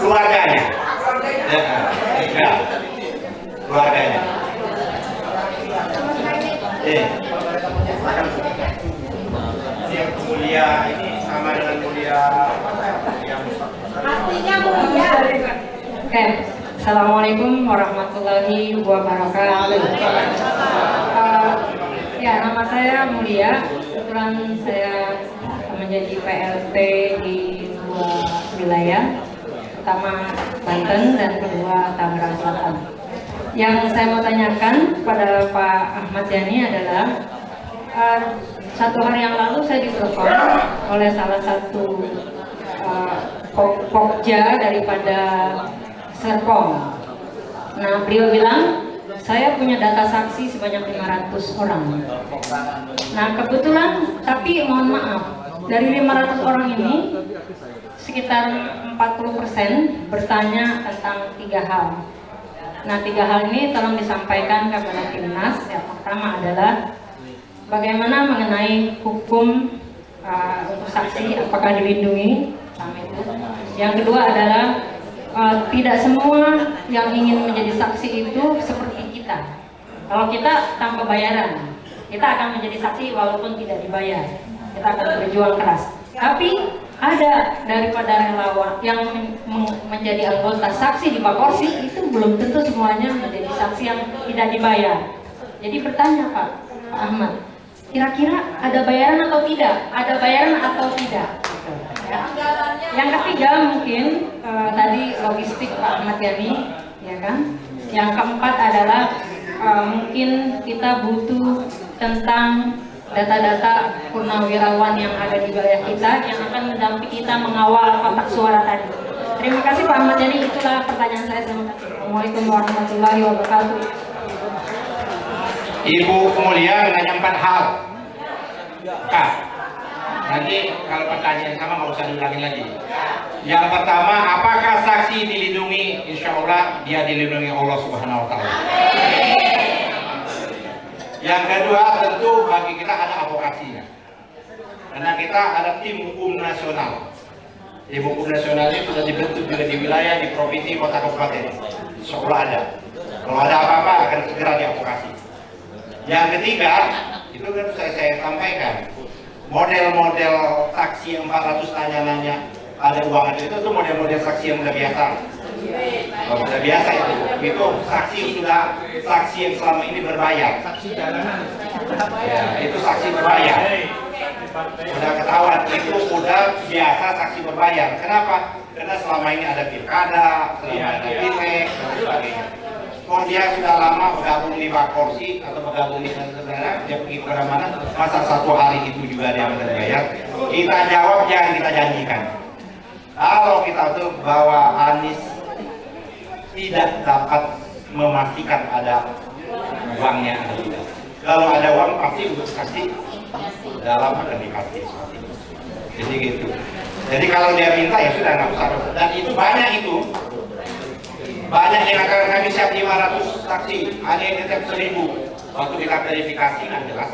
Keluarganya. Ya. Keluarganya. Yang mulia ini sama dengan mulia yang Artinya mulia. Oke, Assalamualaikum warahmatullahi wabarakatuh. Ya, nama saya Mulia. Kebetulan saya menjadi PLT di dua wilayah, pertama Banten dan kedua Tangerang Selatan. Yang saya mau tanyakan pada Pak Ahmad Yani adalah satu hari yang lalu saya ditelepon oleh salah satu pokja daripada Serpong. Nah, beliau bilang saya punya data saksi sebanyak 500 orang. Nah, kebetulan, tapi mohon maaf, dari 500 orang ini sekitar 40% bertanya tentang 3 hal. Nah, 3 hal ini tolong disampaikan kepada Timnas. Yang pertama adalah bagaimana mengenai hukum untuk saksi, apakah dilindungi? Yang kedua adalah tidak semua yang ingin menjadi saksi itu seperti kita. Kalau kita tanpa bayaran, kita akan menjadi saksi walaupun tidak dibayar. Kita akan berjuang keras. Tapi ada daripada relawan yang menjadi anggota saksi di Bakorsi itu belum tentu semuanya menjadi saksi yang tidak dibayar. Jadi bertanya Pak Ahmad, kira-kira ada bayaran atau tidak? Ada bayaran atau tidak? Ya. Yang ketiga mungkin tadi logistik Pak Ahmad Yani, ya kan? Yang keempat adalah mungkin kita butuh tentang data-data purnawirawan yang ada di wilayah kita yang akan mendampingi kita mengawal kotak suara tadi. Terima kasih Pak Ahmad Yani, itulah pertanyaan saya. Assalamualaikum warahmatullahi wabarakatuh. Ibu Mulia menanya 4 hal. Kak, nanti kalau pertanyaan sama nggak usah diulangin lagi. Yang pertama, apakah saksi dilindungi? Insya Allah dia dilindungi Allah Subhanahu Wa Taala. Yang kedua, tentu bagi kita ada advokasinya. Karena kita ada tim hukum nasional. Tim hukum nasional ini sudah dibentuk juga di wilayah, di provinsi, kota, kabupaten. Seolah ada. Kalau ada apa-apa akan segera diadvokasi. Yang ketiga, itu kan saya sampaikan. Model-model saksi yang 400 tanya-nanya ada uang itu model-model saksi yang udah biasa. Udah biasa itu saksi yang selama ini berbayar. Ya, itu saksi berbayar. Udah ketahuan itu udah biasa saksi berbayar. Kenapa? Karena selama ini ada pilkada, selama ada pileg dan sebagainya. Kalau dia sudah lama bergabung di Bakorsi atau bergabung di negara, dia pergi kemana-mana, masa satu hari itu juga dia berbayar? Kita jawab yang kita janjikan. Kalau kita tuh bahwa Anies tidak dapat memastikan ada uangnya atau tidak. Kalau ada uang pasti untuk saksi dalam akan dikasih. Jadi gitu. Jadi kalau dia minta ya sudah nggak usah. Dan itu banyak itu. Banyak yang akan kami siap 500 saksi, ada yang tetap 1000. Waktu kita verifikasi nggak jelas.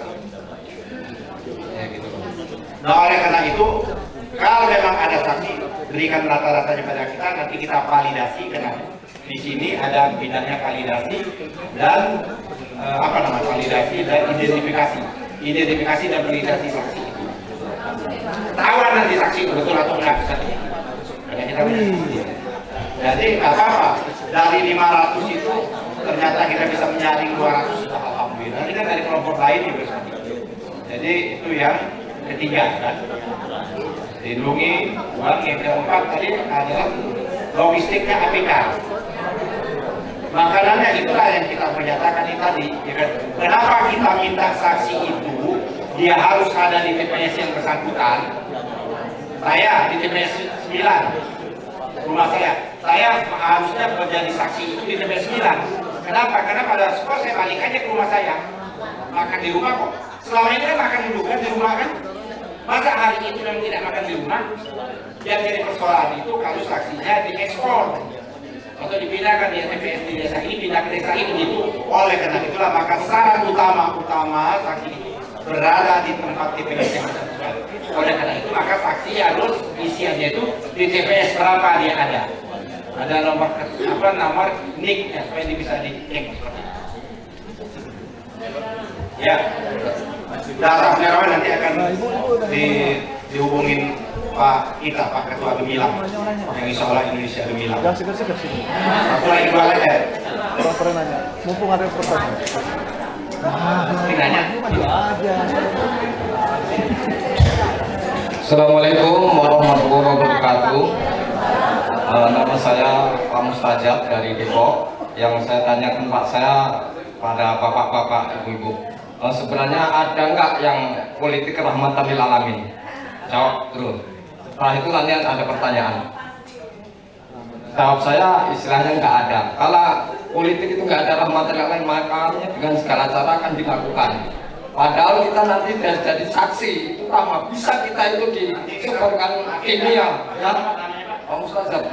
Ya, gitu. Nah oleh karena itu, kalau memang ada saksi, berikan rata-ratanya pada kita, nanti kita validasi. Karena di sini ada bidangnya validasi dan validasi dan identifikasi dan validasi saksi. Tahuan nanti saksi betul atau enggak bisa. Karena kita jadi nggak apa-apa. Dari 500 itu ternyata kita bisa menyaring 200, alhamdulillah. Ini kan dari kelompok lain juga. Jadi itu yang ketiga kan. Lindungi uang. Yang keempat tadi adalah logistiknya APK. Makanannya itulah yang kita menyatakan ini tadi. Ya kan? Kenapa kita minta saksi itu dia harus ada di TPS yang bersangkutan? Saya di TPS 9. Rumah saya harusnya menjadi saksi itu di TPS 9. Kenapa? Karena pada sekolah saya balik aja ke rumah saya, makan di rumah kok. Selama ini kan makan dulu kan di rumah kan. Masa hari itu yang tidak makan di rumah? Yang jadi persoalan itu kalau saksinya diekspor atau dipindahkan di TPS di desa ini pindah ke desa ini gitu. Oleh karena itulah maka syarat utama saksi itu berada di tempat TPS yang bersangkutan. Oleh karena itu maka saksi harus isiannya itu di TPS berapa dia ada. Ada nomor nomor NIK-nya supaya dia bisa dicek seperti itu. Ya. Data penerawan nanti akan dihubungin Pak Ketua Gemilang, yang insya Allah Indonesia Gemilang. Jangan seger-seger sini. Aku lagi jualan ya. Orang pernah nanya, mumpung ada pertanyaan. Nanya. Aja. Assalamualaikum warahmatullahi wabarakatuh. Nama saya Pak Mustajab dari Depok. Yang saya tanyakan Pak saya pada bapak-bapak, ibu-ibu, sebenarnya ada nggak yang politik rahmatan lil alamin? Jawab terus. Setelah itu nanti ada pertanyaan. Jawab saya istilahnya nggak ada. Kalau politik itu nggak ada rahmatan lil alamin, maka dengan segala cara akan dilakukan. Padahal kita nanti jadi saksi, terutama bisa kita itu disuburkan kimia, ya. Pak Mustazab.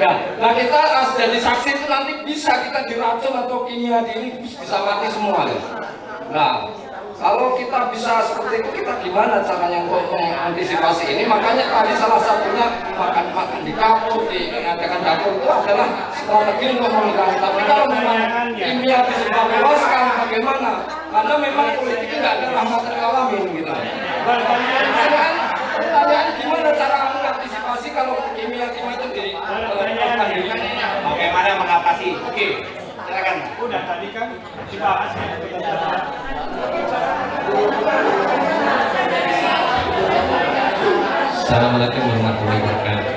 Ya, nah kita jadi saksi itu nanti bisa kita diracun atau kimia ini bisa mati semua. Ya. Nah, kalau kita bisa seperti itu, kita gimana caranya untuk mengantisipasi ini? Makanya tadi salah satunya makan di dapur, mengadakan dapur itu adalah strategi untuk mengurangi. Tapi kalau memang kimia disebarluaskan, bagaimana? Karena memang politiknya nggak ada rahmatan lil alamin gitu. Pertanyaan gimana cara mengantisipasi kalau kimia itu dilakukan di Bagaimana mengatasi? Oke, silakan. Udah tadi kan dibahas ya. Assalamualaikum warahmatullahi wabarakatuh.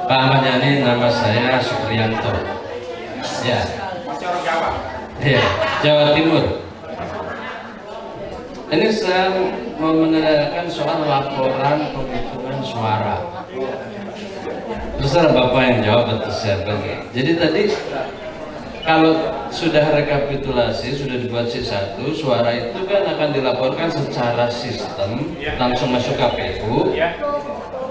Pak Ahmad Yani, nama saya Supriyanto. Ya. Ya, Jawa Timur. Ini saya mau menanyakan soal laporan penghitungan suara. Terserah Bapak yang jawab atau saya bagi. Jadi tadi kalau sudah rekapitulasi, sudah dibuat C1, suara itu kan akan dilaporkan secara sistem langsung masuk KPU.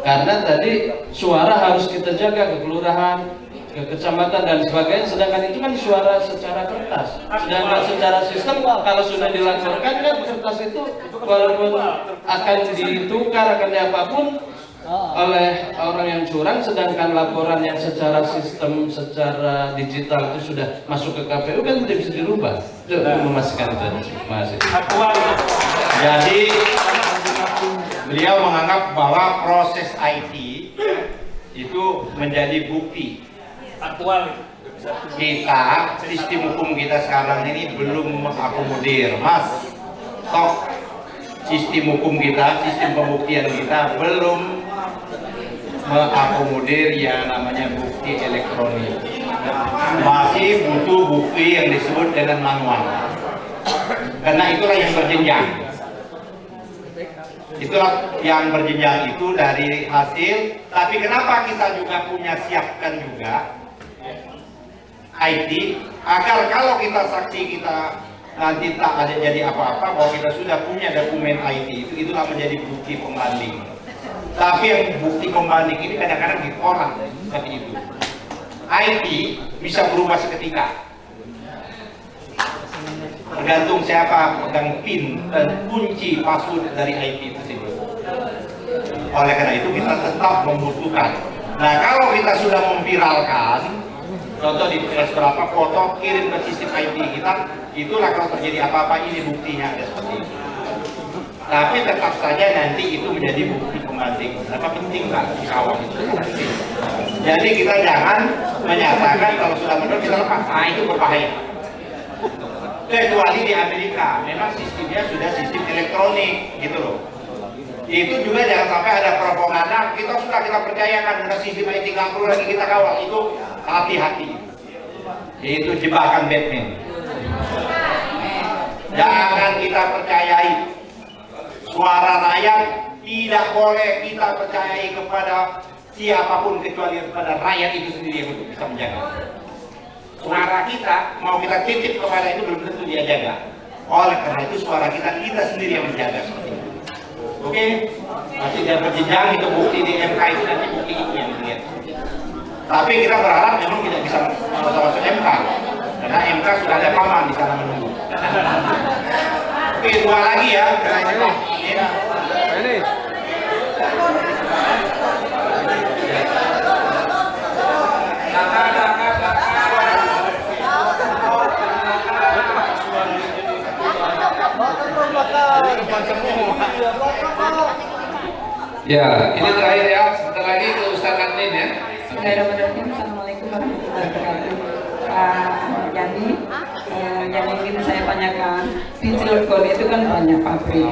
Karena tadi suara harus kita jaga ke kelurahan, ke kecamatan dan sebagainya, sedangkan itu kan suara secara kertas. Sedangkan secara sistem kalau sudah dilaporkan kan kertas itu walaupun akan ditukar akan apapun oleh orang yang curang, sedangkan laporan yang secara sistem, secara digital itu sudah masuk ke KPU kan tidak bisa dirubah. Itu memastikan itu. Masih. Jadi beliau menganggap bahwa proses IT itu menjadi bukti Aktual. kita, sistem hukum kita sekarang ini belum mengakomodir, Mas. Toh sistem hukum kita, sistem pembuktian kita belum mengakomodir yang namanya bukti elektronik. Masih butuh bukti yang disebut dengan manual. Karena itulah yang berjenjang. Itulah yang berjenjang itu dari hasil. Tapi kenapa kita juga punya siapkan juga IT agar kalau kita saksi kita nanti tak ada jadi apa-apa, bahwa kita sudah punya dokumen IT itu, itulah menjadi bukti pembanding. Tapi yang bukti pembanding ini kadang-kadang ditolak seperti itu. IT bisa berubah seketika. Tergantung siapa pegang PIN dan kunci password dari IT tersebut. Oleh karena itu kita tetap membutuhkan. Nah, kalau kita sudah memviralkan, contoh di berapa foto kirim ke sistem IT kita, itulah kalau terjadi apa-apa ini buktinya ada seperti itu. Tapi tetap saja nanti itu menjadi bukti pembanding. Kenapa penting Pak dikawal itu? Jadi kita jangan menyatakan kalau sudah benar kita lepas. Nah, itu berbahaya. Kecuali di Amerika, memang sistemnya sudah sistem elektronik, gitu loh. Itu juga jangan sampai ada propaganda. Kita percayakan dengan sistem IT nggak perlu lagi kita kawal. Itu hati-hati. Itu jebakan Batman. Jangan kita percayai. Suara rakyat tidak boleh kita percayai kepada siapapun kecuali kepada rakyat itu sendiri yang untuk bisa menjaga. Suara kita mau kita titip kepada itu belum tentu dia jaga. Oleh karena itu suara kita sendiri yang menjaga seperti itu. Oke, masih dia berjenjang itu bukti di MK itu nanti bukti itu yang dilihat. Tapi kita berharap memang tidak bisa masuk MK karena MK sudah ada paman di sana menunggu. Oke, dua lagi ya. Ini. Ya, ini terakhir ya. Sebentar lagi ke Ustaz Admin ya. Bismillahirrahmanirrahim. Assalamualaikum warahmatullahi wabarakatuh. Pak Yani, yang ingin saya tanyakan, di Cilegon itu kan banyak pabrik.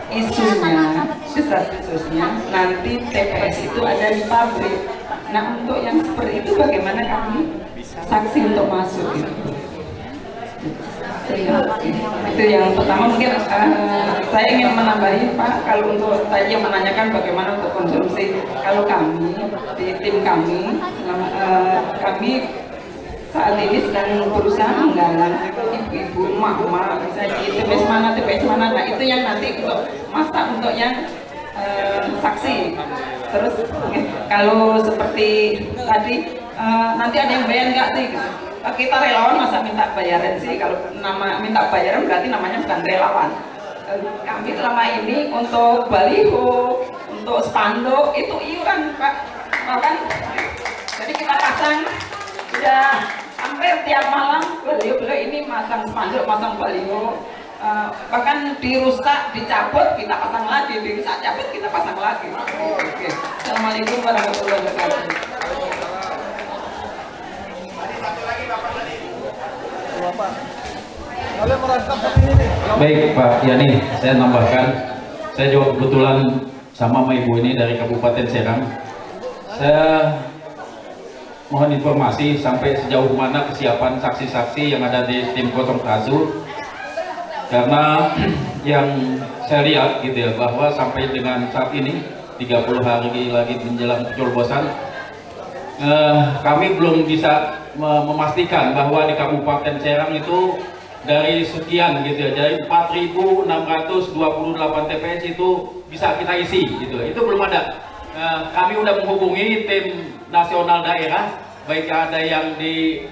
Isunya, desas-desusnya, nanti TPS itu ada di pabrik. Nah, untuk yang seperti itu bagaimana kami saksi untuk masuk gitu? Itu yang pertama. Mungkin saya ingin menambahi Pak, kalau untuk tadi yang menanyakan bagaimana untuk konsumsi, kalau kami di tim kami kami saat ini sedang berusaha menggalang ibu-ibu, emak-emak, bisa di TPS mana, nah itu yang nanti untuk masak untuk yang saksi. Terus kalau seperti tadi nanti ada yang bayar nggak sih? Kita relawan masa minta bayaran sih? Kalau minta bayaran berarti namanya bukan relawan. Kami selama ini untuk baliho, untuk spanduk itu iuran Pak. Bahkan jadi kita pasang sudah hampir tiap malam beliau ini masang spanduk, masang baliho. Bahkan dirusak, dicabut, kita pasang lagi, dirusak, cabut, kita pasang lagi. Oke. Assalamualaikum warahmatullahi wabarakatuh. Baik Pak Yani, saya nambahkan, saya juga kebetulan sama ibu ini dari Kabupaten Serang. Saya mohon informasi sampai sejauh mana kesiapan saksi-saksi yang ada di tim 01, karena yang saya lihat gitu ya, bahwa sampai dengan saat ini 30 hari lagi menjelang pencoblosan, kami belum bisa memastikan bahwa di Kabupaten Serang itu dari sekian gitu ya, dari 4.628 TPS itu bisa kita isi gitu, itu belum ada. Kami udah menghubungi tim nasional daerah, baik ada yang di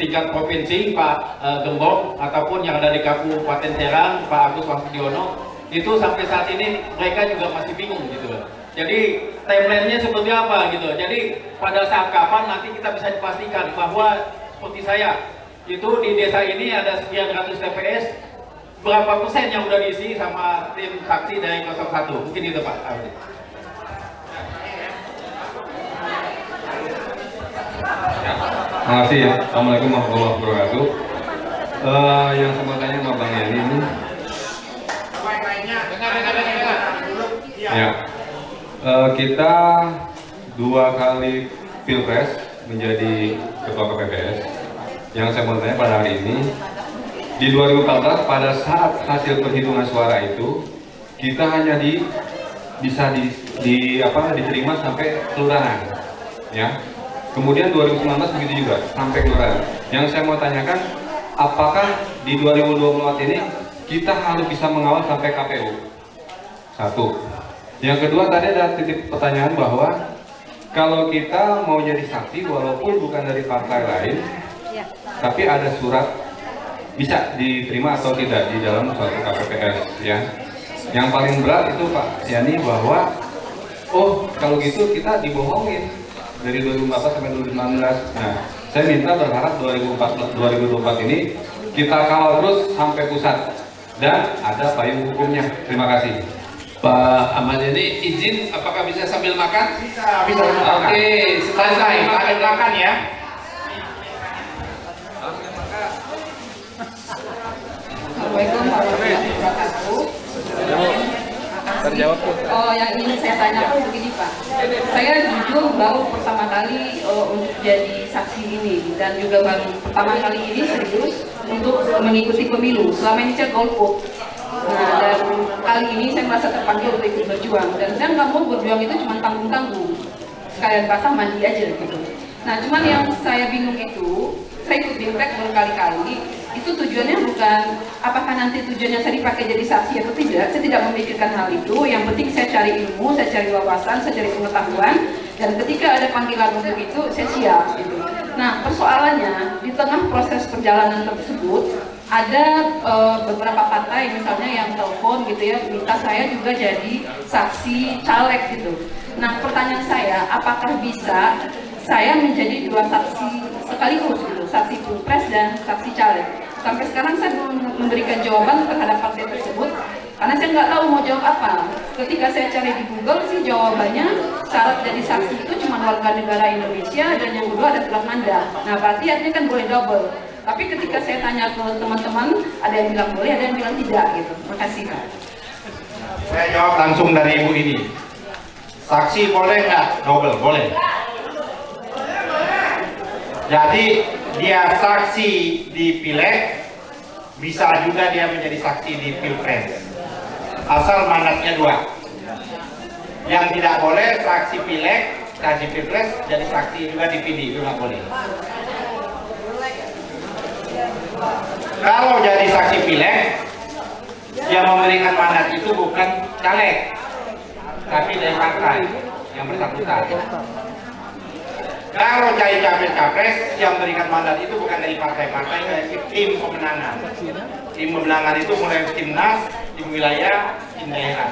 tingkat provinsi Pak Gembong ataupun yang ada di Kabupaten Serang Pak Agus Wasudiono, itu sampai saat ini mereka juga masih bingung gitu loh. Jadi timelinenya seperti apa gitu. Jadi pada saat kapan nanti kita bisa dipastikan bahwa seperti saya itu di desa ini ada sekian ratus TPS, berapa persen yang udah diisi sama tim saksi dari 01. Mungkin itu Pak. Terima kasih ya. Assalamualaikum warahmatullahi wabarakatuh. Yang saya mau tanya sama Bang Yani ini. Ya. Kita 2 kali pilpres menjadi ketua KPPS. Yang saya mau tanya pada hari ini, di 2014 pada saat hasil penghitungan suara itu kita hanya bisa diterima sampai kelurahan, ya. Kemudian 2019 begitu juga sampai kelurahan. Yang saya mau tanyakan, apakah di 2024 ini kita harus bisa mengawal sampai KPU? Satu. Yang kedua, tadi ada titik pertanyaan bahwa kalau kita mau jadi saksi walaupun bukan dari partai lain, tapi ada surat, bisa diterima atau tidak di dalam suatu KPPS, ya. Yang paling berat itu Pak Yani bahwa kalau gitu kita dibohongin dari 2014 sampai 2019. Nah, saya minta berharap 2024 ini kita kawal terus sampai pusat dan ada payung hukumnya. Terima kasih. Pak Ahmad ini izin, apakah bisa sambil makan? Bisa Oke, selesai sambil makan ya. Assalamualaikum warahmatullahi wabarakatuh. Terjawab tuh. Yang ingin saya tanyakan begini Pak, saya jujur baru pertama kali untuk jadi saksi ini, dan juga baru pertama kali ini serius untuk mengikuti pemilu. Selama ini saya golput. Nah, dan kali ini saya merasa terpanggil untuk ikut berjuang, dan saya nggak mau berjuang itu cuma tanggung-tanggung, sekalian basah mandi aja gitu. Nah, cuman yang saya bingung itu, saya ikut Bimtek berkali-kali, itu tujuannya bukan apakah nanti tujuannya saya dipakai jadi saksi atau tidak. Saya tidak memikirkan hal itu. Yang penting saya cari ilmu, saya cari wawasan, saya cari pengetahuan, dan ketika ada panggilan untuk itu saya siap gitu. Nah, persoalannya di tengah proses perjalanan tersebut ada beberapa partai misalnya yang telepon gitu ya, minta saya juga jadi saksi caleg gitu. Nah, pertanyaan saya, apakah bisa saya menjadi 2 saksi sekaligus gitu, saksi pilpres dan saksi caleg? Sampai sekarang saya belum memberikan jawaban terhadap partai tersebut karena saya nggak tahu mau jawab apa. Ketika saya cari di Google sih jawabannya syarat jadi saksi itu cuma warga negara Indonesia dan yang kedua ada surat mandat. Nah berarti artinya kan boleh double. Tapi ketika saya tanya ke teman-teman, ada yang bilang boleh, ada yang bilang tidak gitu. Makasih Pak. Saya jawab langsung dari Ibu ini. Saksi boleh nggak? Double, boleh. Jadi dia saksi di pileg, bisa juga dia menjadi saksi di pilpres. Asal mandatnya 2. Yang tidak boleh saksi pileg, saksi pilpres, jadi saksi juga di PD, itu nggak boleh. Kalau jadi saksi pileg, yang memberikan mandat itu bukan caleg, tapi dari partai yang bersangkutan. Kalau jadi capres, yang memberikan mandat itu bukan dari partai-partai, dari tim pemenangan. Tim pemenangan itu mulai timnas, tim wilayah, tim daerah.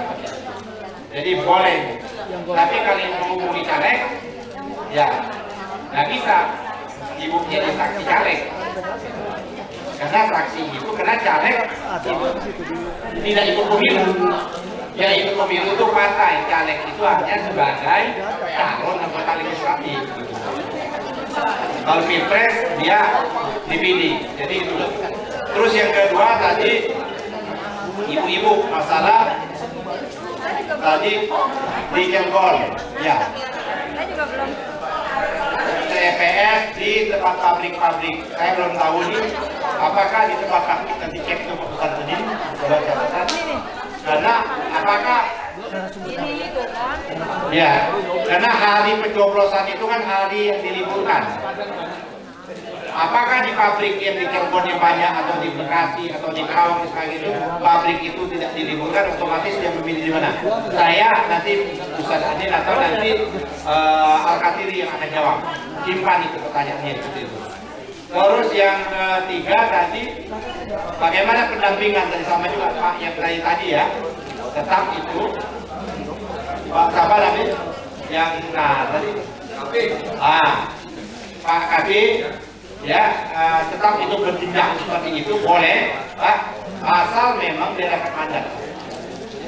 Jadi boleh. Tapi kalau yang menghubungi caleg, ya nggak bisa Ibu jadi saksi caleg. Karena saksi itu, karena caleg itu tidak ikut pemilu. Yang ikut pemilu itu partai, caleg itu hanya sebagai calon anggota legislatif. Kalau pilpres dia dipilih, jadi itu. Terus yang kedua tadi ibu-ibu masalah tadi di Cirebon, ya. TPS di tempat pabrik-pabrik. Saya belum tahu nih, apakah di tempat pabrik nanti cek itu keputusan ini, coba catatan. Karena apakah ya, karena hari pencoblosan itu kan hari yang diliburkan. Apakah di pabrik yang di Cirebon yang banyak atau di Bekasi atau di Karawang itu pabrik itu tidak diliburkan, otomatis dia memilih di mana? Saya nanti Ustaz Adil atau nanti Al-Katiri yang akan jawab. Simpan itu pertanyaannya seperti itu. Terus yang ketiga tadi, bagaimana pendampingan tadi sama juga Pak yang tadi ya, tetap itu Pak siapa tadi yang tadi Pak Kabir ya, tetap itu bertindak seperti itu boleh Pak, asal memang dia dapat mandat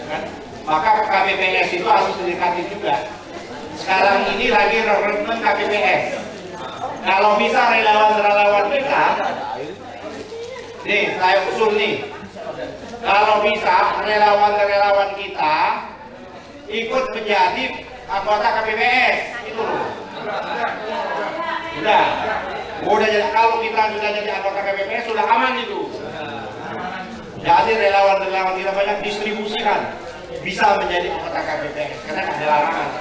kan? Maka KPPS itu harus didekati juga. Sekarang ini lagi rekrutmen KPPS. Kalau bisa relawan-relawan kita, nih saya usul nih, kalau bisa relawan-relawan kita ikut menjadi anggota KPPS, itu udah jadi, kalau kita sudah jadi anggota KPPS sudah aman itu. Jadi relawan-relawan kita banyak distribusikan, bisa menjadi anggota KPPS karena ada larangan.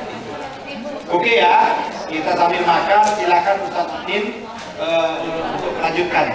Oke ya, kita sambil makan, silakan Ustaz Udin untuk melanjutkan.